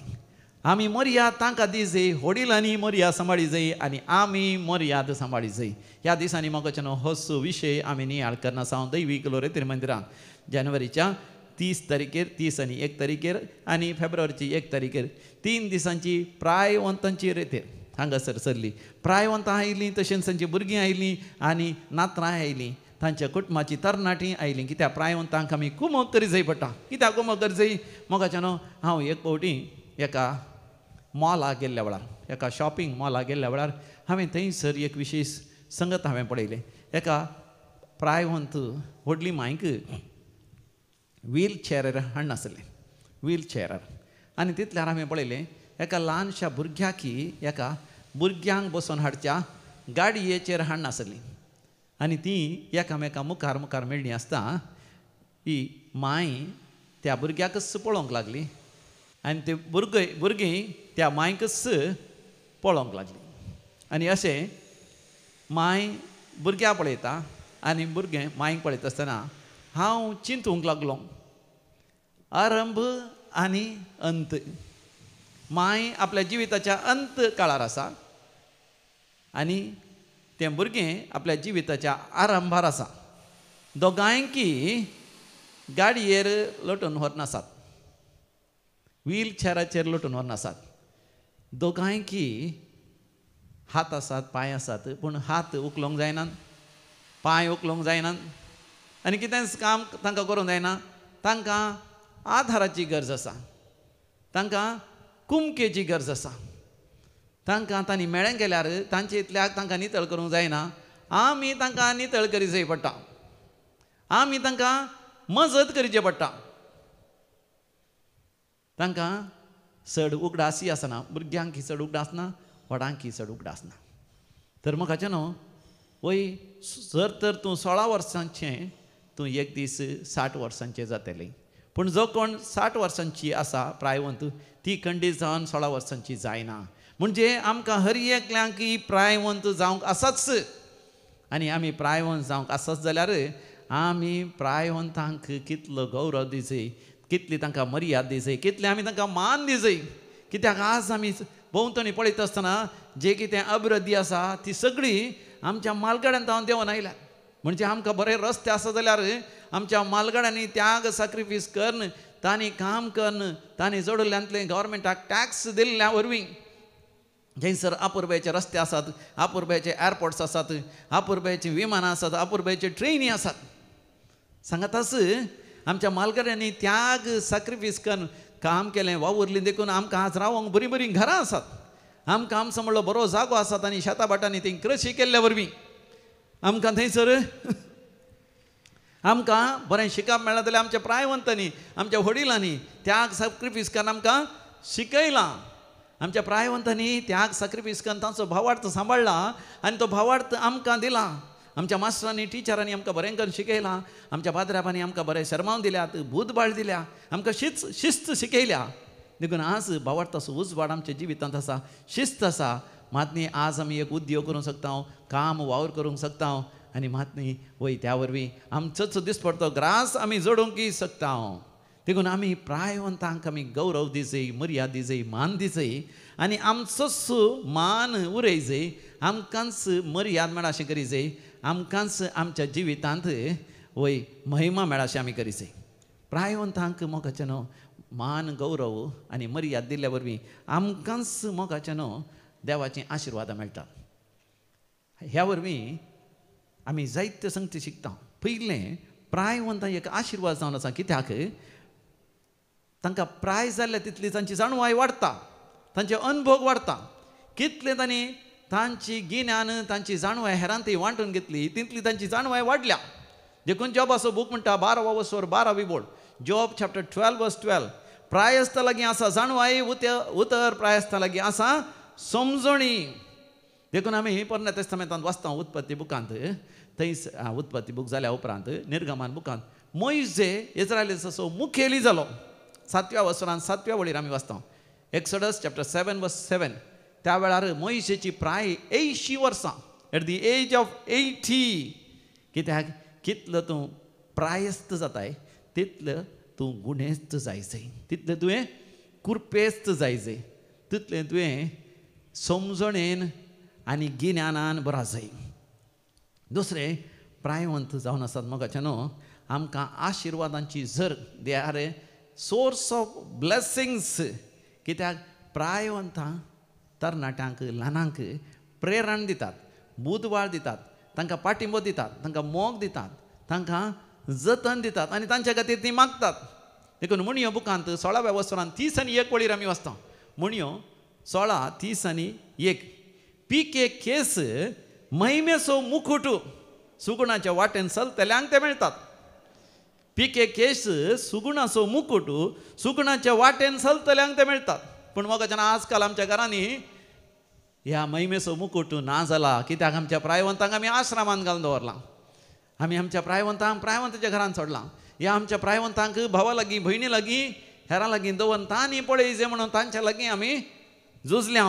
Speaker 1: आमी मर्याद तांकां दिजय, वडिलांनी मर्याद सांबाळी जाय आनी आमी मर्याद सांबाळी जाय. ह्या दिसांनी मोगाचें न्हू होच विशय आमी नियाळ करना सावन दैवीक लोरेतीर मंदिरांत जानेवारीच्या 30 तारीखेर 30 आनी 1 तारीखेर आनी फेब्रुवारीची 1 तारीखेर 3 दिसांची प्रायवंतांची रेतीर हांगासर सरली. प्रायवंतां आयलीं, तशेंच तांची भुरगीं आयलीं आनी नातरां आयलीं, तांच्या कुटुंबाची तरणाटीं आयलीं. कित्याक प्रायवंतांक आमी कुमक करी जाय पडटा. कित्याक कुमक करी जाय? मोगाचें न्हू हांव एक फावटी एका मॉलाक गेल्ल्या वेळार, एका शॉपिंग मॉलाक गेल्ल्या वेळार हांवें थंयसर एक विशेश संगत हांवें पळयलें. एका प्रायवंत व्हडली मांयक व्हील चॅरार हाडनासलें, व्हील चॅरार. आनी तितल्यार हांवें पळयलें एका ल्हानशा एका भुरग्यांक बसोवन हाडच्या गाडयेचेर हाडनासलीं. आनी ती एकामेका मुखार मुखार मेळ्ळीं आसता ही मांय त्या भुरग्याकच पळोवंक लागली आनी ते भुरगीं त्या मांयकच पळोवंक लागलीं. आनी अशें मांय भुरग्यां पळयता आनी भुरगें मांयक पळयता आसतना हांव चिंतूंक लागलो आरंभ आनी अंत. मांय आपल्या जिविताच्या अंत काळार आसा आनी तें भुरगें आपल्या जिविताच्या आरंभार आसा. दोगांयकी गाडयेर लोटून व्हरनासात, व्हील चॅराचेर लोटून व्हरनासात. दोगांयकी हात आसात, पांय आसात, पूण हात उखलोवंक जायनात, पांय उखलोवंक जायनात आनी कितेंच काम तांकां करूंक जायना. तांकां आधाराची गरज आसा, तांकां कुमकेची गरज आसा. तांकां तांणी मेळ्ळें गेल्यार तांचे इतल्याक तांकां नितळ करूंक जायना. आमी तांकां नितळ करी जाय पडटा, आमी तांकां मजत करचें पडटा. तांकां चड उगडासी आसना. भुरग्यांक चड उगडास ना, व्हडांक चड उगडास ना. तर मोगाचें न्हू वय जर तर तूं 16 वर्सांचें तूं एक दीस 60 वर्सांचें जातलें. पूण जो कोण 60 वर्सांची आसा प्रायवंत ती खंडीत जावन 16 वर्सांची जायना. म्हणजे आमकां हर एकल्यांक प्रायवंत जावंक आसाच. आनी आमी प्रायवंत जावंक आसाच जाल्यार आमी प्रायवंतांक कितलो गौरव दिजय, कितली तांकां मर्याद दिजय, कितले आमी तांकां मान दिजय. कित्याक आज आमी भोंवतणी पळयता आसतना जे कितें अभिवृद्धी आसा ती सगळी आमच्या मालगाड्यान जावन देंवन आयल्या. म्हणजे आमकां बरे रस्ते आसा जाल्यार आमच्या मालगाड्यांनी त्याग सॅक्रिफीस करन, तांणी काम करन, तांणी जोडल्यांतले गव्हर्मेंटाक टॅक्स दिल्ल्या वरवीं जंयसर अपुर्बेचे रस्ते आसात, अपुर्बेचे एअरपोर्ट्स आसात, अपुर्बेची विमानां आसात, अपुर्बेचे ट्रेनी आसात. सांगातास आमच्या मालगाड्यांनी त्याग सॅक्रिफीस करून काम केलें, वावुरलीं. देखून आमकां आज रावंक बरीं बरीं घरां आसात. आमकां आमचो म्हणलो बरो जागो आसात आनी शेतां भाटांनी थंय कृशी केल्ल्या वरवीं आमकां थंयसर आमकां बरें शिकप मेळ्ळां जाल्यार आमच्या प्रायवंतांनी, आमच्या वडिलांनी त्याग सॅक्रिफीस करून आमकां शिकयलां. आमच्या प्रायवंतांनी त्याग सॅक्रिफीस करून तांचो भावार्थ सांबाळ्ळा आनी तो भावार्थ आमकां दिला. आमच्या मास्टरांनी, टिचरांनी आमकां बरें करून शिकयलां. आमच्या पाद्राबांनी आमकां बरें शर्माव दिल्यात, भूतबाळ दिल्या, आमकां शिस्त शिकयल्या. देखून आज भावार्थाचो उजवाड आमच्या जिवितांत आसा, शिस्त आसा. मात न्ही आज आमी एक उद्योग करूंक शकता, काम वावर करूंक शकता आनी मात न्ही वय त्या वरवीं आमचोच दिसपडतो ग्रास आमी जोडूंक शकता. देखून आमी प्रायवंतांक आमी गौरव दिजय, मर्याद दिजय, मान दिजय आनी आमचोच मान उरय जाय, आमकांच मर्याद मेळा अशें करी जाय, आमकांच आमच्या जिवितांत वय महिमा मेळा अशें आमी करी जाय. प्रायवंतांक मोगाचें न्हू मान गौरव आनी मर्याद दिल्ल्या वरवीं आमकांच मोगाचें न्हू देवाचीं आशिर्वादां मेळटात. ह्या वरवीं आमी जायत्यो संगती शिकता. पयलें प्रायवंतांक एक आशिर्वाद जावन आसा. कित्याक तांकां प्राय जाल्ल्या तितली तांची जाणवाय वाडटा, तांचे अनुभव वाडटा. कितले तांणी तांची गिन्यान तांची जाणवाय हेरांत ती वांटून घेतली तितली तांची जाणवाय वाडल्या देखून जॉबाचो बूक म्हणटा 12 वर्सवर 12 बोर्ड जॉब चॅप्टर 12 वर्स 12 प्रायस्ता लागीं आसा जाणवाय उतर प्रायस्ता लागीं आसा समजणी देखून आमी पोरण्या तेस्तामेंतांत वाचता उत्पत्ती बुकांत थंय उत्पत्ती बूक जाल्या उपरांत निर्गमान बुकांत मोइजे इस्रायलीचो मुखेली जालो 7व्या वर्सांत 7व्या वळीर आमी वाचता एक्सोडस चॅप्टर 7 वर्स 7 त्या वेळार मोइशेची प्राय 80 वर्सां एट दी एज ऑफ 80 कित्याक कितलो तूं प्रायस्त जाताय तितलं तूं गुणेस्त जायचें तितलें तुवें कुरपेस्त जायचें तितलें तुवें समजणेन आनी गिन्यानान बरो जाय दुसरें प्रायवंत जावन आसात मोगाचें न्हू आमकां आशिर्वादांची झर they R a source of blessings कित्याक प्रायवंतां तरणाट्यांक ल्हानांक प्रेरण दितात बुधवार दितात तांकां पाठिंबो दितात तांकां मोग दितात तांकां जतन दितात आनी तांच्या खातीर ती मागतात देखून मुणयो बुकांत 16व्या वर्सांत 30 आनी 1 वळीर आमी वाचता मुणयो 16 30 आनी 1 पीके केस महिमेचो मुकुट सुगुणाच्या वाटेन चलतल्यांक ते मेळटात पीके केस सुगुणाचो मुकुट सुगुणाच्या वाटेन चलतल्यांक ते मेळटात पूण मोगाच्यान आजकाल आमच्या घरांनी ह्या महिमेचो मुकुट ना जाला कित्याक आमच्या प्रायवंतांक आमी आश्रमांत घालून दवरलां आमी आमच्या प्रायवंतांक प्रायवंताच्या घरांत सोडलां ह्या आमच्या प्रायवंतांक भावा लागीं भयणी लागीं हेरां लागीं दवरून तांणी पळयचे म्हणून तांच्या लागीं आमी झुजल्या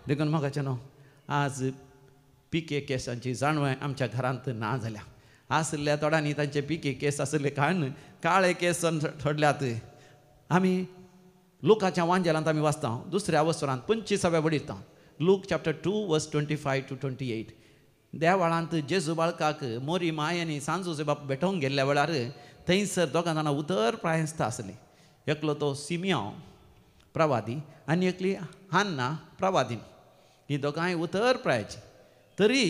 Speaker 1: देखून मोगाचें न्हू आज पीके केसांची जाणवाय आमच्या घरांत ना जाल्या आसल्या तोडांनी तांचे पीके केस आसले कारण काळे केस थडल्यात आमी लोकाच्या वांजेलांत आमी वाचता दुसऱ्या वर्सांत 25व्या वडीर लूक चॅप्टर 2 वर्स 25 to 28 त्या वेळांत जेजू बाळकाक मोरी माय आनी सांजूचे बाप भेटोवंक गेल्ल्या वेळार थंयसर दोगां जाणां उतर प्रायस्थ आसलीं एकलो तो सिमियोन प्रवादी आनी एकली हान्ना प्रवादीन ही दोगांय उतर प्रायाची तरी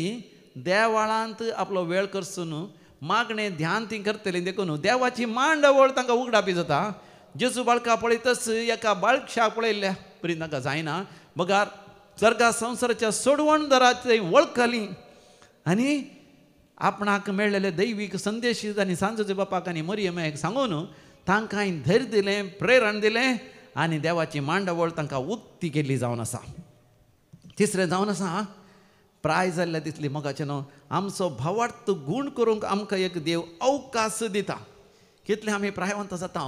Speaker 1: देवाळांत आपलो वेळ करसून मागणें ध्यान ती करतलीं देखून देवाची मांडवळ तांकां उगडापी जाता जेजू बाळका पळयतच एका बाळकशाक पळयल्ल्या परी तांकां जायना बगार सर्गा संवसाराच्या सोडवण दराची वळखली आनी आपणाक मेळलेले दैवीक संदेश आनी सांजोचे बापाक आनी मरियमेक सांगून तांकां धैर्य दिलें प्रेरण दिलें आनी देवाची मांडवळ तांकां उक्ती केल्ली जावन आसा तिसरें जावन आसा प्राय जाल्ल्या तितली मोगाचें न्हू आमचो भावार्थ गूण करूंक आमकां एक देव अवकाश दिता कितलें आमी प्रायवंत जाता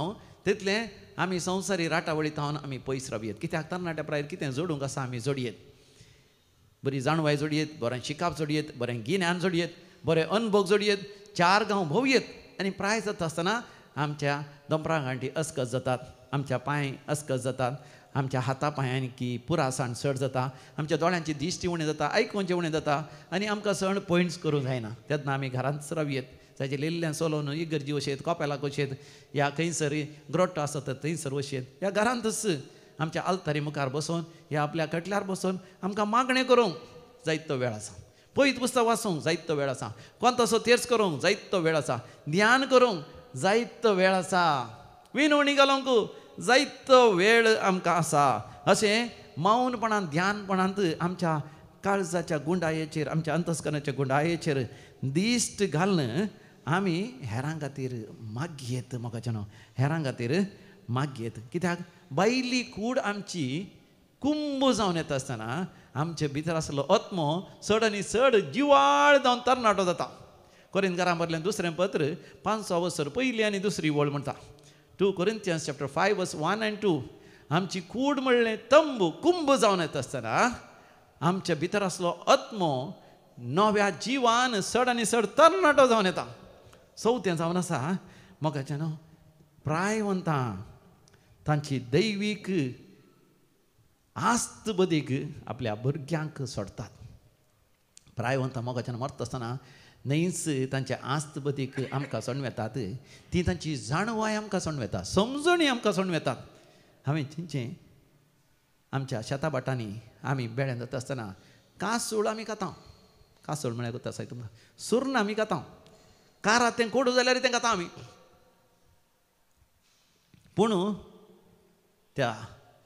Speaker 1: तितलें आमी संवसारी राटावळींत आमी पयस रावयेत कित्याक तरणाट्या प्रायर कितें जोडूंक आसा आमी जोडयेत बरी जाणवाय जोडयेत बरें शिकाप जोडयेत बरें गिन्यान जोडयेत बरें अनुभव जोडयेत 4 गांव भोंवयेत आनी प्राय जाता आसतना आमच्या दोंपरा गांठी अस्कस जातात आमच्या पांय अस्कस जातात आमच्या हाता पांयांकी पुरासाण सड जाता आमच्या दोळ्यांची दिश्टी उणें जाता आयकुचें उणें जाता आनी आमकां सण पॉयंट्स करूंक जायना तेन्ना आमी घरांत रावयेत ताचे लिल्लें चलोवन इगर्जी वचेत कोपेलाक वचेत या खंयसर ग्रोट्टो आसा थंयसर वचेत ह्या घरांतच आमच्या आल्तारी मुखार बसून ह्या आपल्या कटल्यार बसून आमकां मागणें करूंक जायतो वेळ आसा पयत पुस्तक वाचूंक जायतो वेळ आसा कोंतासो तेर्स करूंक जायतो वेळ आसा ध्यान करूंक जायतो वेळ आसा विनवणी घालूंक जायतो वेळ आमकां आसा अशें मौनपणान ध्यानपणांत आमच्या काळजाच्या गुंडायेचेर आमच्या अंतस्करणाच्या गुंडायेचेर दिश्ट घालून आमी हेरां खातीर मागयेत मोगाचें न्हू हेरां खातीर मागयेत कित्याक बायली कूड आमची कुंभ जावन येता आसतना आमचे भितर आसलो आत्मो चड आनी चड जिवाळ जावन तरणाटो जाता कोरिंथकारां बरयलें दुसरें पत्र 5 वर्सां पयली आनी दुसरी वळ म्हणटा 2 Corinthians chapter 5 verse 1 and 2 आमची कूड म्हणलें तंब कुंभ जावन येता आसतना आमच्या भितर आसलो आत्मो नव्या जिवान चड आनी चड तरणाटो जावन येता चवथें जावन आसा मोगाचें न्हू प्रायवंतां तांची दैवीक आस्त बदीक आपल्या भुरग्यांक सोडतात प्रायवंतां मोगाचें मरता आसतना न्हयच तांच्या आस्त बदीक आमकां सोडून येतात ती तांची जाणवाय आमकां सोडून येता समजणी आमकां सोडून येतात हांवें चिंतचें आमच्या शेता बाटांनी आमी बेळें जाता आसतना कांसूळ आमी खाता कांसूळ म्हळ्यार कोता आसाय तुमकां सुर्ण आमी खाता कारां तें कोडू जाल्यार तें खाता आमी पूण त्या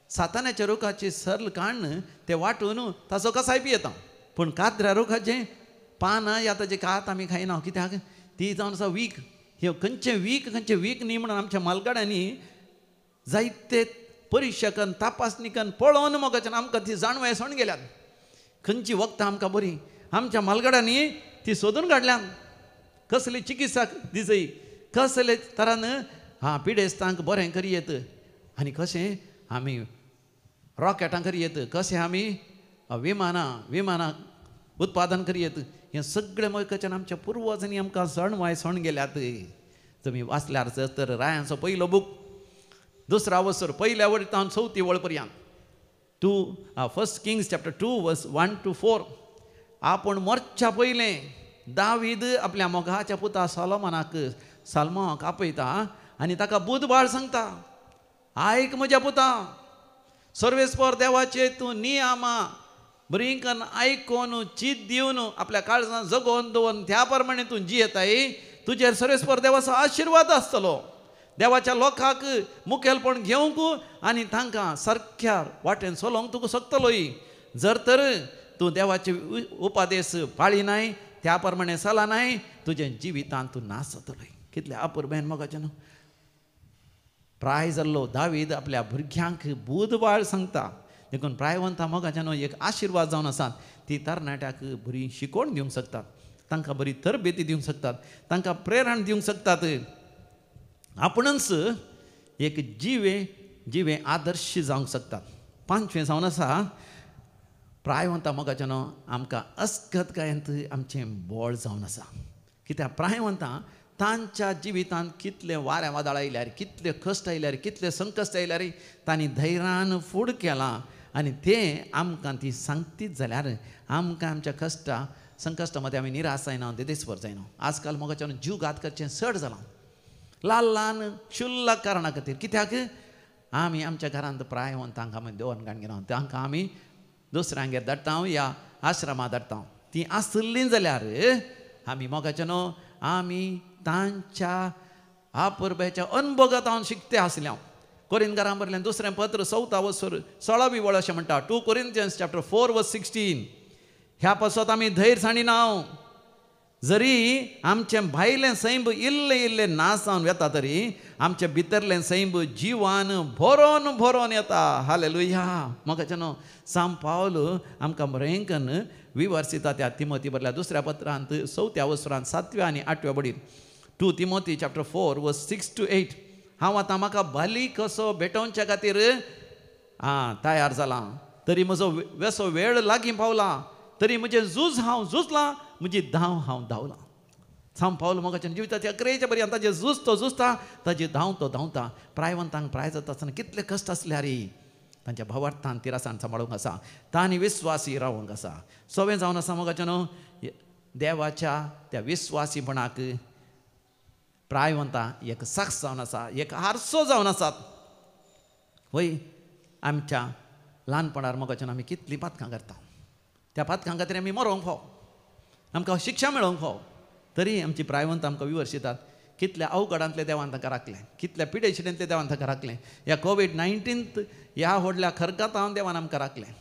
Speaker 1: सातानाच्या रुखाची सरल काण्ण ते वाटून ताचो कसाय पियेता पूण काद्रा रोखाचें पानां आतांचे कात आमी खायना कित्याक ती जावन आसा वीक हे खंयचे वीक न्ही म्हणून आमच्या मालगाड्यांनी जायते परिक्षकन तपासणीकन पळोवन मोगाच्यान आमकां ती जाणवाय येसोन गेल्यात खंयची वखदां आमकां बरी आमच्या मालगाड्यांनी ती सोदून काडल्यात कसली चिकित्सा दिसय कसले तरान पिडेस्तांक बरें करियेत आनी कशें आमी रॉकेटां करियेत कशें आमी विमानां उत्पादन करियेत हें सगळें मोगाच्यान आमच्या पुर्वजांनी आमकां जाणवाय येसोन गेल्यात तुमी वाचल्यार तर रायांचो पयलो बूक 2रा वसर पयल्या वळेंतान 4थी वळ पर्यंत 1 Kings chapter 2 verse 1 to 4 आपूण मरच्या पयलें दावीद आपल्या मोगाच्या पुता सोलोमोनाक साल्मांक आपयता आनी ताका बुधबाळ सांगता आयक म्हज्या पुता सर्वेस्पर देवाचे तूं नियमा बरींकन आयकोन चीत दिवन आपल्या काळजांत जगोवन दवरून त्या प्रमाणे तूं जियेताय तुजेर सर्वेस्पर देवाचो आशिर्वाद आसतलो देवाच्या लोकांक मुखेलपण घेवंक आनी तांकां सारक्या वाटेन चलोवंक तुका शकतलोय जर तर तूं देवाचे उपादेश पाळिनाय त्या प्रमाणे चलनाय तुजे जिवितांत तूं नाश जातलोय कितले अपुर्बेन मोगाचें न्हू प्राय जाल्लो दावीद आपल्या भुरग्यांक बुधबाळ सांगता देखून प्रायवंता मोगाचें न्हू एक आशिर्वाद जावन आसात ती तरणाट्याक बरी शिकोवण दिवंक शकतात तांकां बरी तरबेती दिवंक शकतात तांकां प्रेरण दिवंक शकतात आपणच एक जिवे आदर्श जावंक शकतात 5वें जावन आसा प्रायवंता मोगाचें न्हू आमकां अस्खतकायेंत आमचें बळ जावन आसा कित्याक प्रायवंतां तांच्या जिवितांत कितले वाऱ्या वादळ आयल्यार कितले कश्ट आयल्यार कितले संकश्ट आयल्यार तांणी धैर्यान फूड केलां आनी तें आमकां ती सांगतीच जाल्यार आमकां आमच्या संकश्टा मदें आमी निराश जायना देदेस्वर जायना आजकाल मोगाचें जीव घात करचें चड जालां ल्हान क्षुल्लक कारणां खातीर कित्याक आमी आमच्या घरांत प्रायवंतांक आमी देवन घाण घेना तांकां आमी दुसऱ्यांगेर धाडटा या आश्रमां धाडटा ती आसलीं जाल्यार आमी मोगाचें न्हू आमी तांच्या अपुर्बेच्या अनुभवांत शिकते आसल्या कोरिंथकारां बरयलें 2रें पत्र 4 वसर 16वी वळ अशें म्हणटा 2 Corinthians chapter 4 verse 16 ह्या पासत आमी धैर्य साणिना जरी आमचें भायलें सैंब इल्लें नाश जावन येता तरी आमचें भितरलें सैंब जिवान भरोन येता हालेलुया मोगाचें न्हू सांत पावल आमकां बरेंकन विवर्सिता त्या तिमोथी बरयल्या 2ऱ्या पत्रांत 4थ्या वसरांत 7व्या आनी 8व्या बडीर 2 Timothy chapter 4 verse 6 to 8 हांव आतां म्हाका बाली कसो भेटोवच्या खातीर तयार जालां तरी म्हजो वेसो वेळ लागीं पावला तरी म्हजें झूज हांव झुजलां म्हजी धांव हांव धांवलां सांत पावल मोगाच्या जिविताच्या अकरेच्या पर्यंत ताजें झूज तो झुजता ताजी धांव तो धांवता प्रायवंतांक प्राय जाता आसतना कितले कश्ट आसल्यार तांच्या भावार्थान तिरासान सांबाळूंक आसा तांणी विस्वासी रावूंक आसा 6वें जावन आसा मोगाचें न्हू देवाच्या त्या विस्वासीपणाक प्रायवंतां एक साक्ष जावन आसा एक हारसो जावन आसात वय आमच्या ल्हानपणार मोगाचें आमी कितलीं पातकां करता त्या पातकां खातीर आमी मरोंक फाव आमकां शिक्षा मेळोवंक फाव तरी आमची प्रायवंत आमकां विवर्शितात कितल्या अवघडांतले देवान ताका राखलें कितल्या पिडेशिडेंतले देवान ताका राखलें ह्या COVID-19 ह्या व्हडल्या खरकातान देवान आमकां राखलें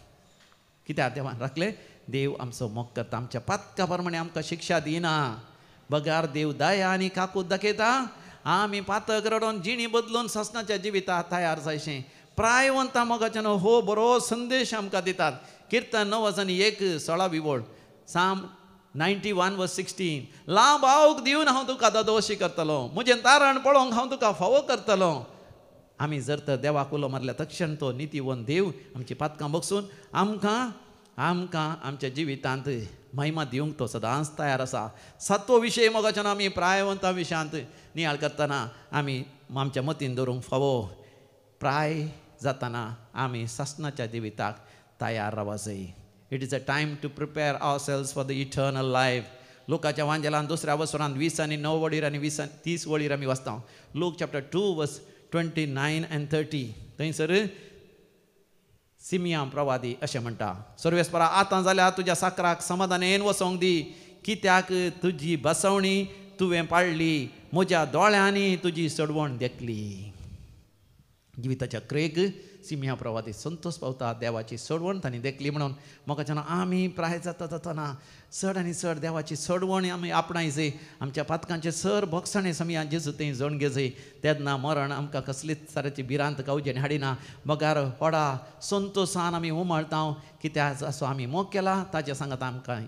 Speaker 1: कित्याक देवान राखलें देव आमचो मोग करता आमच्या पातका प्रमाणे आमकां शिक्षा दिना बगार देव दया आनी काकूत दाखयता आमी पातक रडोवन जिणी बदलून ससनाच्या जिवितांत तयार जायशें प्रायवंतां मोगाचें हो बरो संदेश आमकां दितात किर्तन 9:1 वळ साम 91 verse 16 लांब आवक दिवन हांव तुका दोशी करतलो म्हजें तारण पळोवंक हांव तुका फावो करतलो आमी जर तर देवाक उलो मारल्या तक्षण तो नितीवन देव आमची पातकां बगसून आमकां आमच्या जिवितांत महिमा दिवंक तो सदांच तयार आसा 7वो विशय मोगाच्यान आमी प्रायवंतां विशयांत नियाळ करतना आमी आमच्या मतीन दवरूंक फावो प्राय जातना आमी ससनाच्या जिविताक तयार रावूंक जाय it is a time to prepare ourselves for the eternal life लोकाच्या वांजेलान 2ऱ्या वसरांत 20 आनी 9 वळीर आनी 30 वळीर आमी वाचता लूक चॅप्टर 2 verse 29 and 30 थंयसर सिमिया प्रवादी अशें म्हणटा सर्वेस्परा आतां जाल्यार तुज्या साकराक समाधानेन वसोंक दी कित्याक तुजी बसवणी तुवें पाळली म्हज्या दोळ्यांनी तुजी सडवण देखली जिविताच्या क्रेक सिमिया प्रवादी संतोष पावता देवाची सोडवण तांणी देखली म्हणून म्हाका जेन्ना आमी प्राय जाता तातना चड आनी चड देवाची सोडवण आमी आपणायचे आमच्या पातकांचे सर भोगसाणे समिया जेजू तें जण घेजय तेन्ना मरण आमकां कसलीच तरेची भिरांत गावजेन हाडिना बगार व्हडा संतोशान आमी उमळटा कित्याक असो आमी मोग केला ताचे सांगत आमकां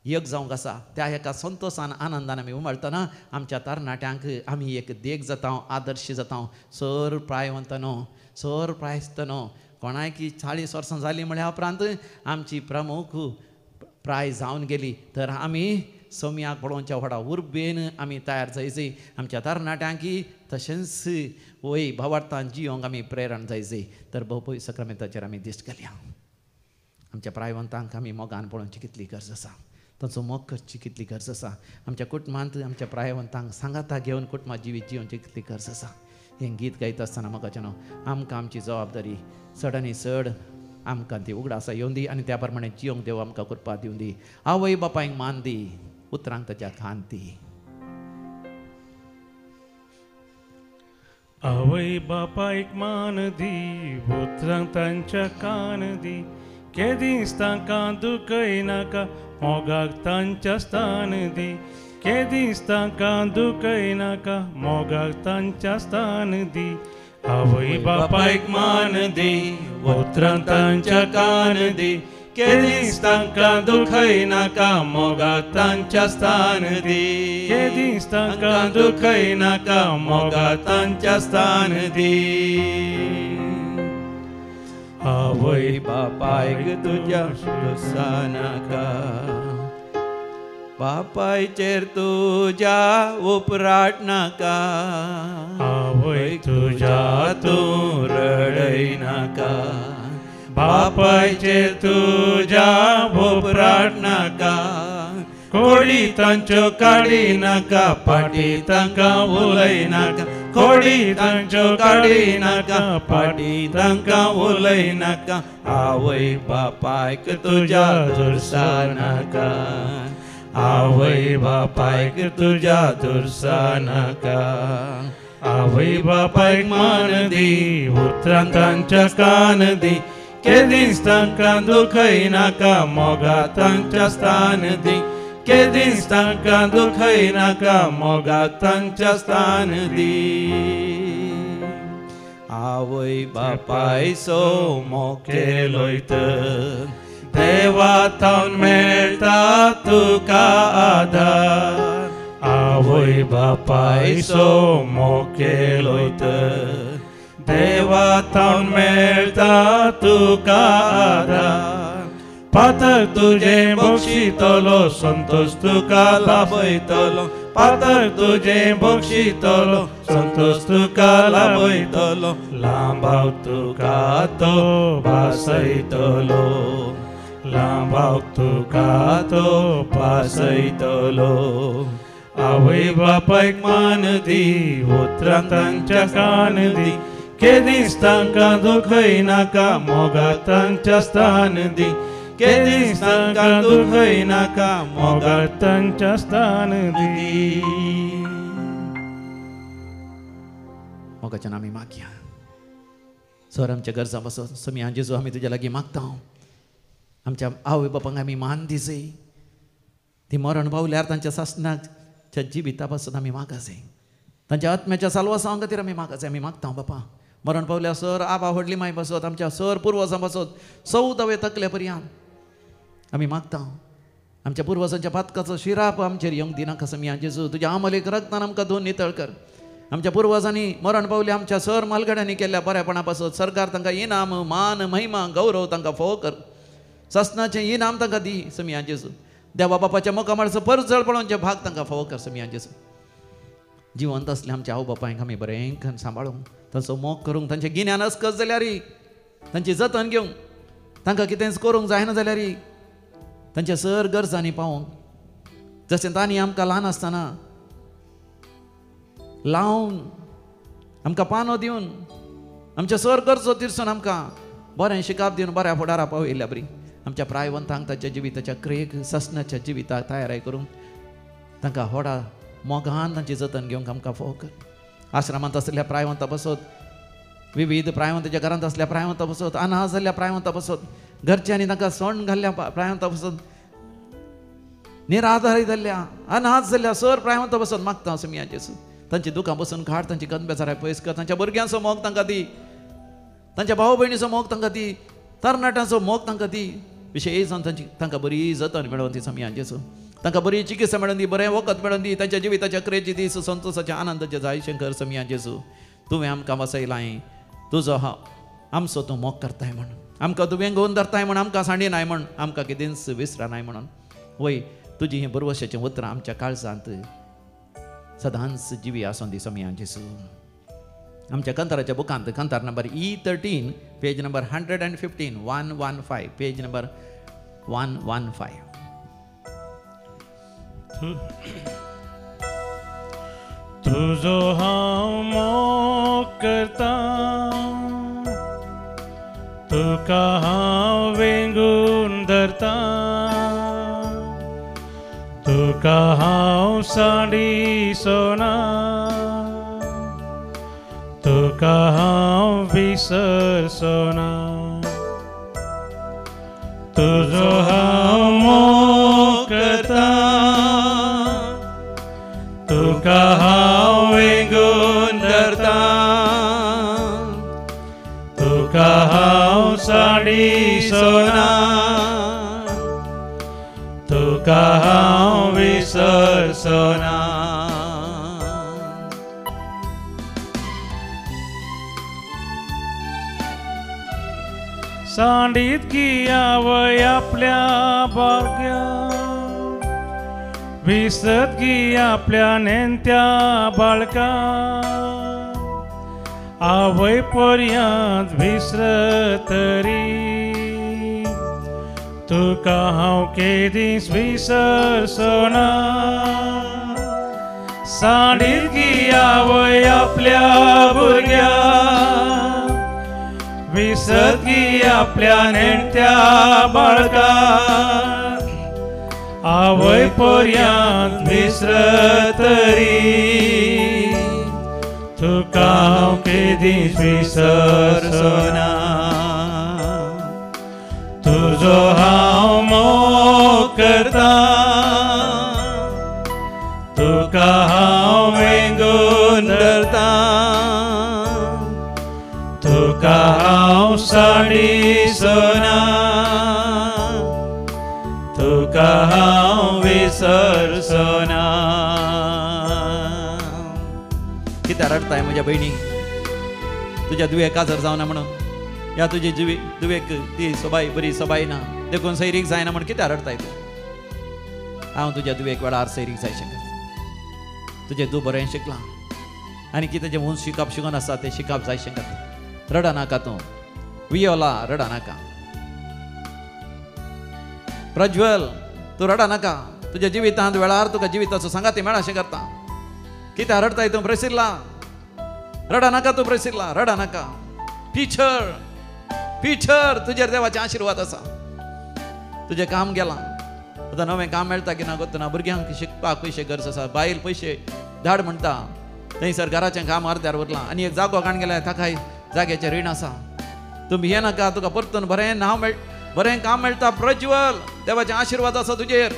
Speaker 1: यग जावंक आसा त्या एका संतोशान आनंदान आमी उमळतना आमच्या तरणाट्यांक आमी एक देख जाता आदर्श जाता सर प्रायवंत न्हू सर प्रायस्त न्हू कोणाय की 40 वर्सां जालीं म्हळ्या उपरांत आमची प्रमुख प्राय जावन गेली तर आमी सोम्याक पळोवच्या व्हडा उर्बेन आमी तयार जायचे आमच्या तरणाट्यांकी तशेंच वय भावार्थान जियोंक आमी प्रेरण जायचे तर भोवपय सक्रामेंताचेर आमी दिश्ट घालया आमच्या प्रायवंतांक आमी मोगान पळोवची कितली गरज आसा ताचो मोग करची कितली गरज आसा आमच्या कुटुंबांत आमच्या प्रायवंतांक सांगाता घेवन कुटुंबां जिवीत जियोवची कितली गरज आसा हें गीत गायता आसतना म्हाका जेन्ना आमकां आमची जबाबदारी चड आनी चड आमकां ती उगडासा येवन दी आनी त्या प्रमाणे जियोंक देव आमकां कृपा दिवन दी आवय बापायक मान दी उतरांक ताच्या खान दी
Speaker 3: आवय बापायक मान दी उतरांक तांच्या कान दी केदीस तांकां दुखय नाका मोगाक तांच्या स्थान दी केदीस तांकां दुखय नाका मोगाक तांच्या स्थान दी आवय बापायक मान दी उतरांक तांच्या कान दी केदीस तांकां दुखय नाका मोगाक तांच्या स्थान दी केदीस तांकां दुखय नाका मोगाक तांच्या स्थान दी
Speaker 1: आवय बापायक तुज्या नाका बापायचेर तुज्या उपराट नाका
Speaker 3: आवय तुज्या
Speaker 1: तूं रडय नाका
Speaker 3: बापायचेर तुज्या उपराट नाका कोडी तांच्यो काडी नाका पाटी तांकां उलय नाका कोडी तांच्यो काडी नाका पाटी तांकां उलय नाका
Speaker 1: आवय बापायक तुज्या दुर्सा नाका
Speaker 3: आवय बापायक तुज्या दुर्सा नाका आवय बापायक मान दी उतरांक तांच्या कान दी केदीस तांकां दुखय नाका मोगा तांच्या स्थान दी केदीस तांकां दुखय नाका मोगा तांच्या स्थान दी
Speaker 1: आवय बापाय सो मोकेलोय तर
Speaker 3: देवा थावन मेळटा तुका आधार आवय बापाय सो मोकेलोय तर देवा थावन मेळटा तुका आधार पातक तुजें बक्षितलो संतोष तुका लाभयतलो पातक तुजें बक्षितलो संतोष तुका लाभयतलो लांबाव तुका तो भासयतलो लांबाव तुका तो भासयतलो आवय बापायक मान दी उतरांक तांच्या कान दी केदीस तांकां दुखय नाका मोगा तांच्या स्थान दी केदीस तांकां दुखय नाका मोगा तांच्या स्थान दी
Speaker 1: मोगाच्या आमी मागया सर आमच्या गरजा बसो समी जेजू आमी तुज्या लागीं मागता आमच्या आवय बापांक आमी मान दिसय ती मरण पावल्यार तांच्या सासणाच्या जिविता पासून आमी मागासय तांच्या आत्म्याच्या साल्वासा खातीर आमी मागासय आमी मागता बापा मरण पावल्या सर आबा व्हडली माय बसत आमच्या सर पुर्वजां बसत 14वे तकले पर्यंत आमी मागता आमच्या पुर्वजांच्या पातकाचो शिराप आमचेर येवंक दिनाका समिया जेजू तुज्या आमलेक रक्तान आमकां धुवन नितळ कर आमच्या पुर्वजांनी मरण पावले आमच्या सर मालगड्यांनी केल्ल्या बऱ्यापणा पासत सरकार तांकां इनाम मान महिमा गौरव तांकां फोव कर ससनाचें इनाम तांकां दी समिया जेजू देवा बापाच्या मोकामाळचो परत जळपणांचे भाग तांकां फोव कर समिया जेजू जिवंत असले आमच्या आवय बापायक आमी बरें सांबाळूंक तांचो मोग करूंक तांचे गिन्यान अस्कस जाल्यार तांची जतन घेवंक तांकां कितेंच करूंक जायना जाल्यार तांच्या सर गरजांनी पावोवंक जशें तांणी आमकां ल्हान आसतना लावन आमकां पानो दिवन आमच्या सर गरजो तिरसून आमकां बरें शिकाप दिवन बऱ्या फुडारा पावयल्या बरी आमच्या प्रायवंतांक ताच्या जिविताच्या क्रियेक ससनाच्या जिविताक तयाराय करूंक तांकां व्हडा मोगान तांची जतन घेवंक आमकां फोव कर आश्रमांत आसलेल्या प्रायवंता बसत विविध प्रायवंताच्या घरांत असल्या प्रायवंता बसत, अनाथ जाल्ल्या प्रायवंता बसत, घरच्यांनी तांकां सोण घाल्ल्या प्रायवंता बसत, निराधारी जाल्ल्या अनाथ जाल्ल्या सर प्रायवंता बसत मागता समिया जेसू तांची दुखां बसून काड, तांची कणबेचाराय पयस कर, तांच्या भुरग्यांचो मोग तांकां दी, तांच्या भाव भयणीचो मोग तांकां दी, तरणाट्यांचो मोग तांकां दी, विशेश जावन तांकां बरी जतन मेळोवन दी समिया जेसू, तांकां बरी चिकित्सा मेळोवन दी, बरें वखद मेळोवन दी, तांच्या जिविताच्या क्रेची दीस संतोशाचे आनंदाचे जाय शंकर समिया जेसू. तुवें आमकां वसयलाय, तुजो आमचो तूं मोग करताय म्हण, आमकां तुवें घेवन धरताय म्हण, आमकां सांडिनाय म्हण, आमकां कितेंच विसरनाय म्हणून. वय तुजी ही बरवशाचें उतरां आमच्या काळजांत सदांच जिवी आसूं दी समिया जेसू. आमच्या कंताराच्या बुकांत कंतार number E13 page number 115 115 page number 115.
Speaker 3: तुजो हांव मोग करता, तुका हांव वेंगून धरता, तुका हांव साडी सोना, तुका हांव विसर सोना. तुजो हांव मोग करता, तुका हांव वेंगून धरता, तुका हांव साडी सोना, तुका हांव विसर सोना. सांडीत की आवय आपल्या भाग्या, विसत की आपल्या नेंत्या बाळका, आवय पर्यंत विसरत तरी, तुका हांव केदीस विसर सोना. सांडीत की आवय आपल्या भुरग्या, विसत की आपल्या नेंत्या बाळका, आवय पर्यंत विसरत तरी, तुका हांव केदीस विसर सोना. तुजो हांव मोग करता, तुका हांव वेंगून धरता, तुका हांव साडी सोना, तुका हांव विसर सोना.
Speaker 1: कित्याक रडताय म्हज्या भयणी, तुज्या दुयेक आजार जावना म्हणून, या तुजी दुयेक ती सबाय बरी सबाय ना देखून सैरीक जायना म्हण कित्याक रडताय तूं? हांव तुज्या दुयेक वेळार सैरीक जाय शकत, तुजें तूं बरें शिकलां आनी कितें जें म्हूण शिकून आसा तें शिकप जाय शकत. रडा नाका तूं, वियोला रडा नाका, प्रज्वल तूं रडा नाका, तुज्या जिवितांत वेळार तुका जिविताचो सांगाती मेळाशें करता. कित्याक रडताय तूं प्रेसिल्ला? रडा नाका तूं प्रेसिल्ला, रडा नाका. पिछर पिछर तुजेर देवाचे आशिर्वाद आसा. तुजें काम गेलां, आतां नवें काम मेळटा की ना गोत्तना, भुरग्यांक शिकपाक पयशे गरज आसा, बायल पयशे धाड म्हणटा, थंयसर घराचें काम अर्द्यार उरलां आनी एक जागो काण गेल्यार ताकाय जाग्याचें रीण आसा. तूं भिये नाका, तुका परतून बरें काम मेळटा. प्रज्वल देवाचे आशिर्वाद आसा तुजेर.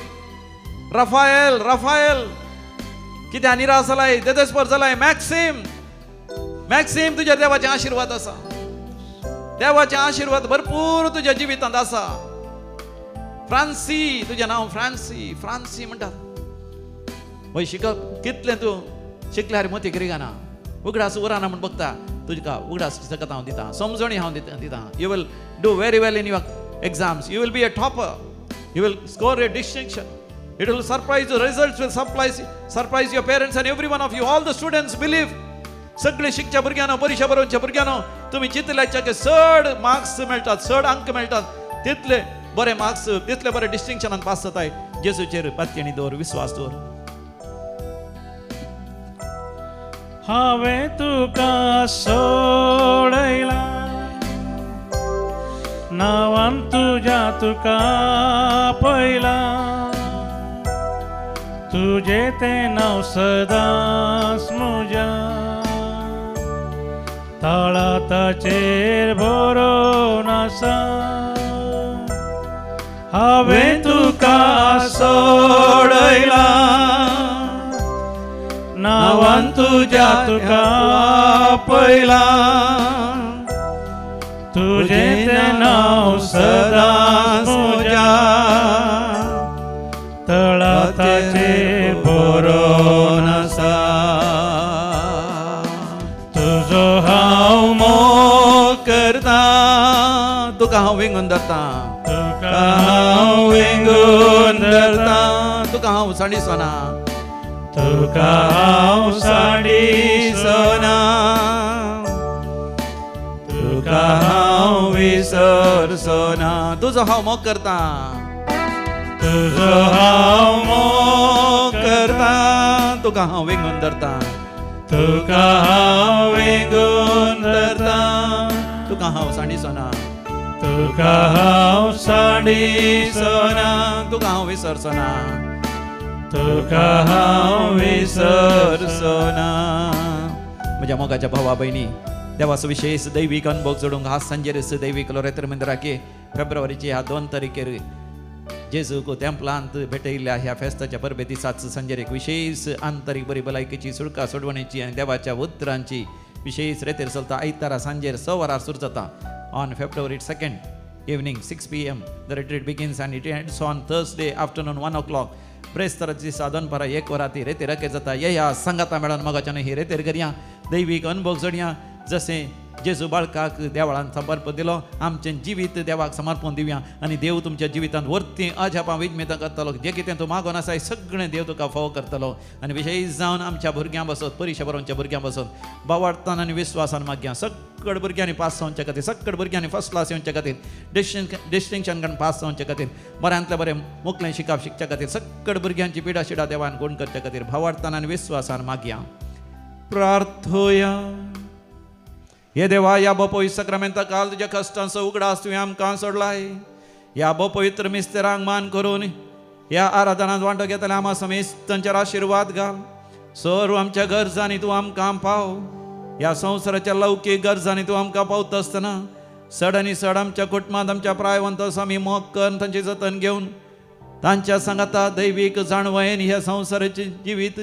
Speaker 1: रफायल रफायल कित्याक निराश जालाय, देदेस्पर जालाय. मॅक्सिम तुजेर देवाचे आशिर्वाद आसा. देवाचे आशिर्वाद भरपूर तुज्या जिवितांत आसा. फ्रांसी तुजें नांव फ्रांसी म्हणटात. वय शिकप कितलें तूं शिकल्यार मती कितें गाना, उगडास उराना म्हण बघता, तुका उगडास सकत हांव दिता, समजणी हांव दिता. You will do very well in your exams. You will be a topper. You will score a distinction. It will surprise you. Results will surprise your parents and every one of you. All the students believe. सगळे शिकच्या भुरग्यांनो, परीक्षा बरोवच्या भुरग्यांनो, तुम्ही चिंतल्याच्या की 100 marks मेळटात, 100 अंक मेळटात, तितले बरे marks, तितले बरे डिस्टिंक्शनान pass जाताय. जेजूचेर पातयेणी दवर, विश्वास दवर.
Speaker 3: हांवें तुका सोडयला, नांवान तुज्या तुका पयला, तुजें तें नांव सदांच म्हज्या तळाताचेर बरोवन आसा हांवें तुका सोडयला नांवान तुज्या तुका आपयला तुजें तें नांव सदांच म्हज्या तळाताचेर बरोवन आसा तुजो हांव मोग करता
Speaker 1: तुका हांव विंगून धरता
Speaker 3: तुका हांव विंगून धरता
Speaker 1: तुका हांव साडी सोना
Speaker 3: तुका हांव साडी सोना तुका हांव विसर सोना
Speaker 1: तुजो हांव मोग करता
Speaker 3: तुजो हांव मोग करता
Speaker 1: तुका हांव विंगून धरता
Speaker 3: तुका हांव विंगून धरता
Speaker 1: तुका हांव साडी सोना
Speaker 3: तुका हांव साडी सोना
Speaker 1: तुका हांव विसर सोना
Speaker 3: तुका हांव विसर
Speaker 1: सोना म्हज्या मोगाच्या भावा भयणी देवाचो विशेष दैवीक अनुभव जोडूंक आज सांजेर दैवीक लोरेतर मंदिराके फेब्रुवारीचे ह्या 2 तारखेर जेजूक तेंपलांत भेटयल्ल्या ह्या फेस्ताच्या परबे दिसाच सांजेर एक विशेष आंतरीक बरी भलायकेची सुडका सोडवणेची आनी देवाच्या उतरांची विशेष रेतेर चलता आयतारा सांजेर 6 वरार सुरू जाता on February 2nd evening 6 p.m. The retreat begins and it ends on Thursday afternoon 1 o'clock. प्रेस्तराची साधन परा 1 वरां ती रेतेर रके जाता या सांगाता मेळोन मोगाच्यान ही रेतेर करया दैवीक अनुभव जोडया जशें जेजू बाळकाक देवळान समर्पण दिलो आमचें जिवीत देवाक समर्पण दिवया आनी देव तुमच्या जिवितांत वर्ती अजापां विजमेतां करतलो जें कितें तूं मागोन आसा सगळें देव तुका फावो करतलो आनी विशेश जावन आमच्या भुरग्यां बसत परिशा बरोवच्या भुरग्यां बसत भावार्थान आनी विस्वासान मागया सकड भुरग्यांनी पास जावचे खातीर सकड भुरग्यांनी फर्स्ट क्लास येवचे खातीर डिस्टिंक्शन काडून पास जावचे खातीर बऱ्यांतले बरें मुखलें शिकप शिकचे खातीर सकड भुरग्यांची पिडा शिडा देवान गुण करचे खातीर भावार्थान आनी विस्वासान मागया प्रार्थोया हे देवा या पवित्र सक्रामेंता काल तुज्या कश्टांचो उगडास तुवें आमकां सोडलाय या पवित्र मिस्तेरांक मान करून ह्या आराधनांत वांटो घेतल्या आमा समेत तांचेर आशिर्वाद घाल सर्व आमच्या गरजांनी तूं आमकां पाव ह्या संवसाराच्या लौकीक गरजांनी तूं आमकां पावता आसतना चड आनी चड आमच्या कुटुंबांत आमच्या प्रायवंत आमी मोग करून तांची जतन घेवन तांच्या सांगाता दैवीक जाणवयेन ह्या संवसाराचें जिवीत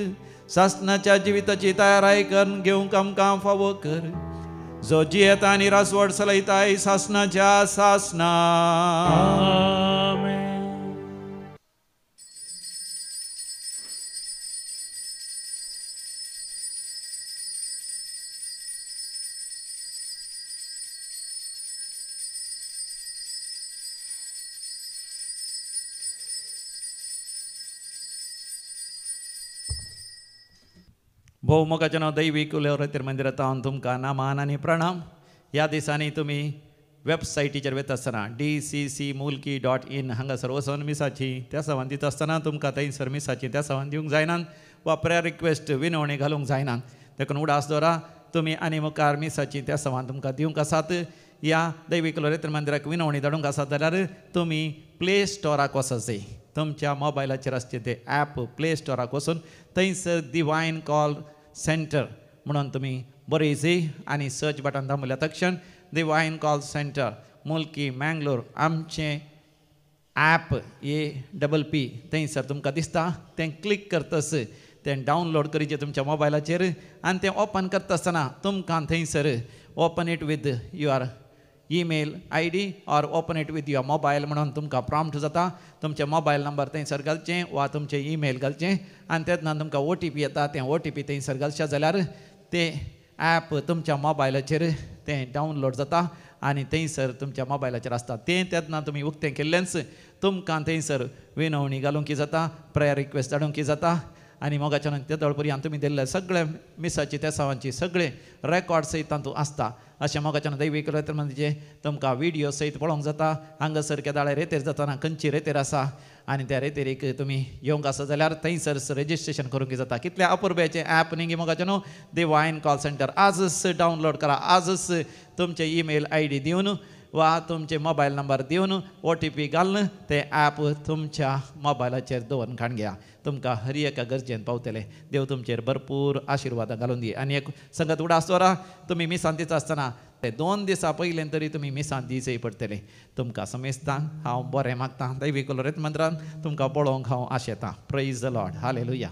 Speaker 1: सासणाच्या जिविताची तयाराय करून घेवंक आमकां फावो कर जो जियेता आनी रासवड चलयताय सासणाच्या सासना
Speaker 3: आमेन
Speaker 1: भोव मोगाचें नांव दैवीक उलेवरेतेर मंदिरांत हांव तुमकां नामान आनी प्रणाम ह्या दिसांनी तुमी वेबसायटीचेर वता आसतना dccmulki.in हांगासर वचून मिसाची त्या सवान दिता आसतना तुमकां थंयसर मिसाची त्या सवान दिवंक जायनात वा प्रेयर रिक्वेस्ट विनवणी घालूंक जायनात देखून उडास दवरा तुमी आनी मुखार मिसाची त्या सवान तुमकां दिवंक आसात ह्या दैवीक उलेवरेतेर मंदिराक विनवणी धाडूंक आसात जाल्यार तुमी प्ले स्टोराक वचचें तुमच्या मोबायलाचेर आसचें तें ॲप प्ले स्टोराक वचून थंयसर डिवायन कॉल सेंटर म्हणून तुमी बरयचें आनी सर्च बटन दामल्या तक्षण divine call centre Mulki Mangalore आमचें ॲप APP थंयसर तुमकां दिसता तें क्लिक करतस तें डावनलोड करीचें तुमच्या मोबायलाचेर आनी तें ओपन करता आसतना तुमकां थंयसर open it with your email ID or open it with your mobile म्हणून तुमकां प्रॉम्प्ट जाता तुमचे मोबायल नंबर थंयसर घालचें वा तुमचें ईमेल घालचें आनी तेन्ना तुमकां OTP येता तें OTP थंयसर घालचें जाल्यार तें ॲप तुमच्या मोबायलाचेर तें डावनलोड जाता आनी थंयसर तुमच्या मोबायलाचेर आसता तें तेन्ना तुमी उक्तें केल्लेंच तुमकां थंयसर विनवणी घालूंक जाता प्रेयर रिक्वेस्ट धाडूंक जाता आनी मोगाच्यान ते तळपर्यंत तुमी दिल्ले सगळे मिसाची त्या सवांची सगळे रेकॉर्ड सयत तातूंत आसता अशें मोगाच्यान दैवीक उलेवरेतेर म्हणजे तुमकां विडियो सयत पळोवंक जाता हांगासर केदाळे रेतेर जाताना खंयची रेतेर आसा आनी त्या रेतेरीक तुमी येवंक आसा जाल्यार थंयसर रेजिस्ट्रेशन करूंक जाता कितल्या अपुरब्याचें ॲप न्ही मोगाच्यान डिवायन कॉल सेंटर आजच डावनलोड करा आजच तुमचे ईमेल ID दिवन वा तुमचे मोबायल नंबर दिवन OTP घालून ते ॲप तुमच्या मोबायलाचेर दवरून काण घेया तुमकां हर एका गरजेन पावतले देव तुमचेर भरपूर आशिर्वाद घालून दी आनी एक संगत उडा आसतोरा तुमी मिसांत दिता आसतना ते 2 दिसां पयलें तरी तुमी मिसांत दिवचें पडटलें तुमकां समेस्तां हांव बरें मागतां दैवी कलोरेत मंत्रान तुमकां पळोवंक हांव आशेतां प्रेज द लॉर्ड हालेलुया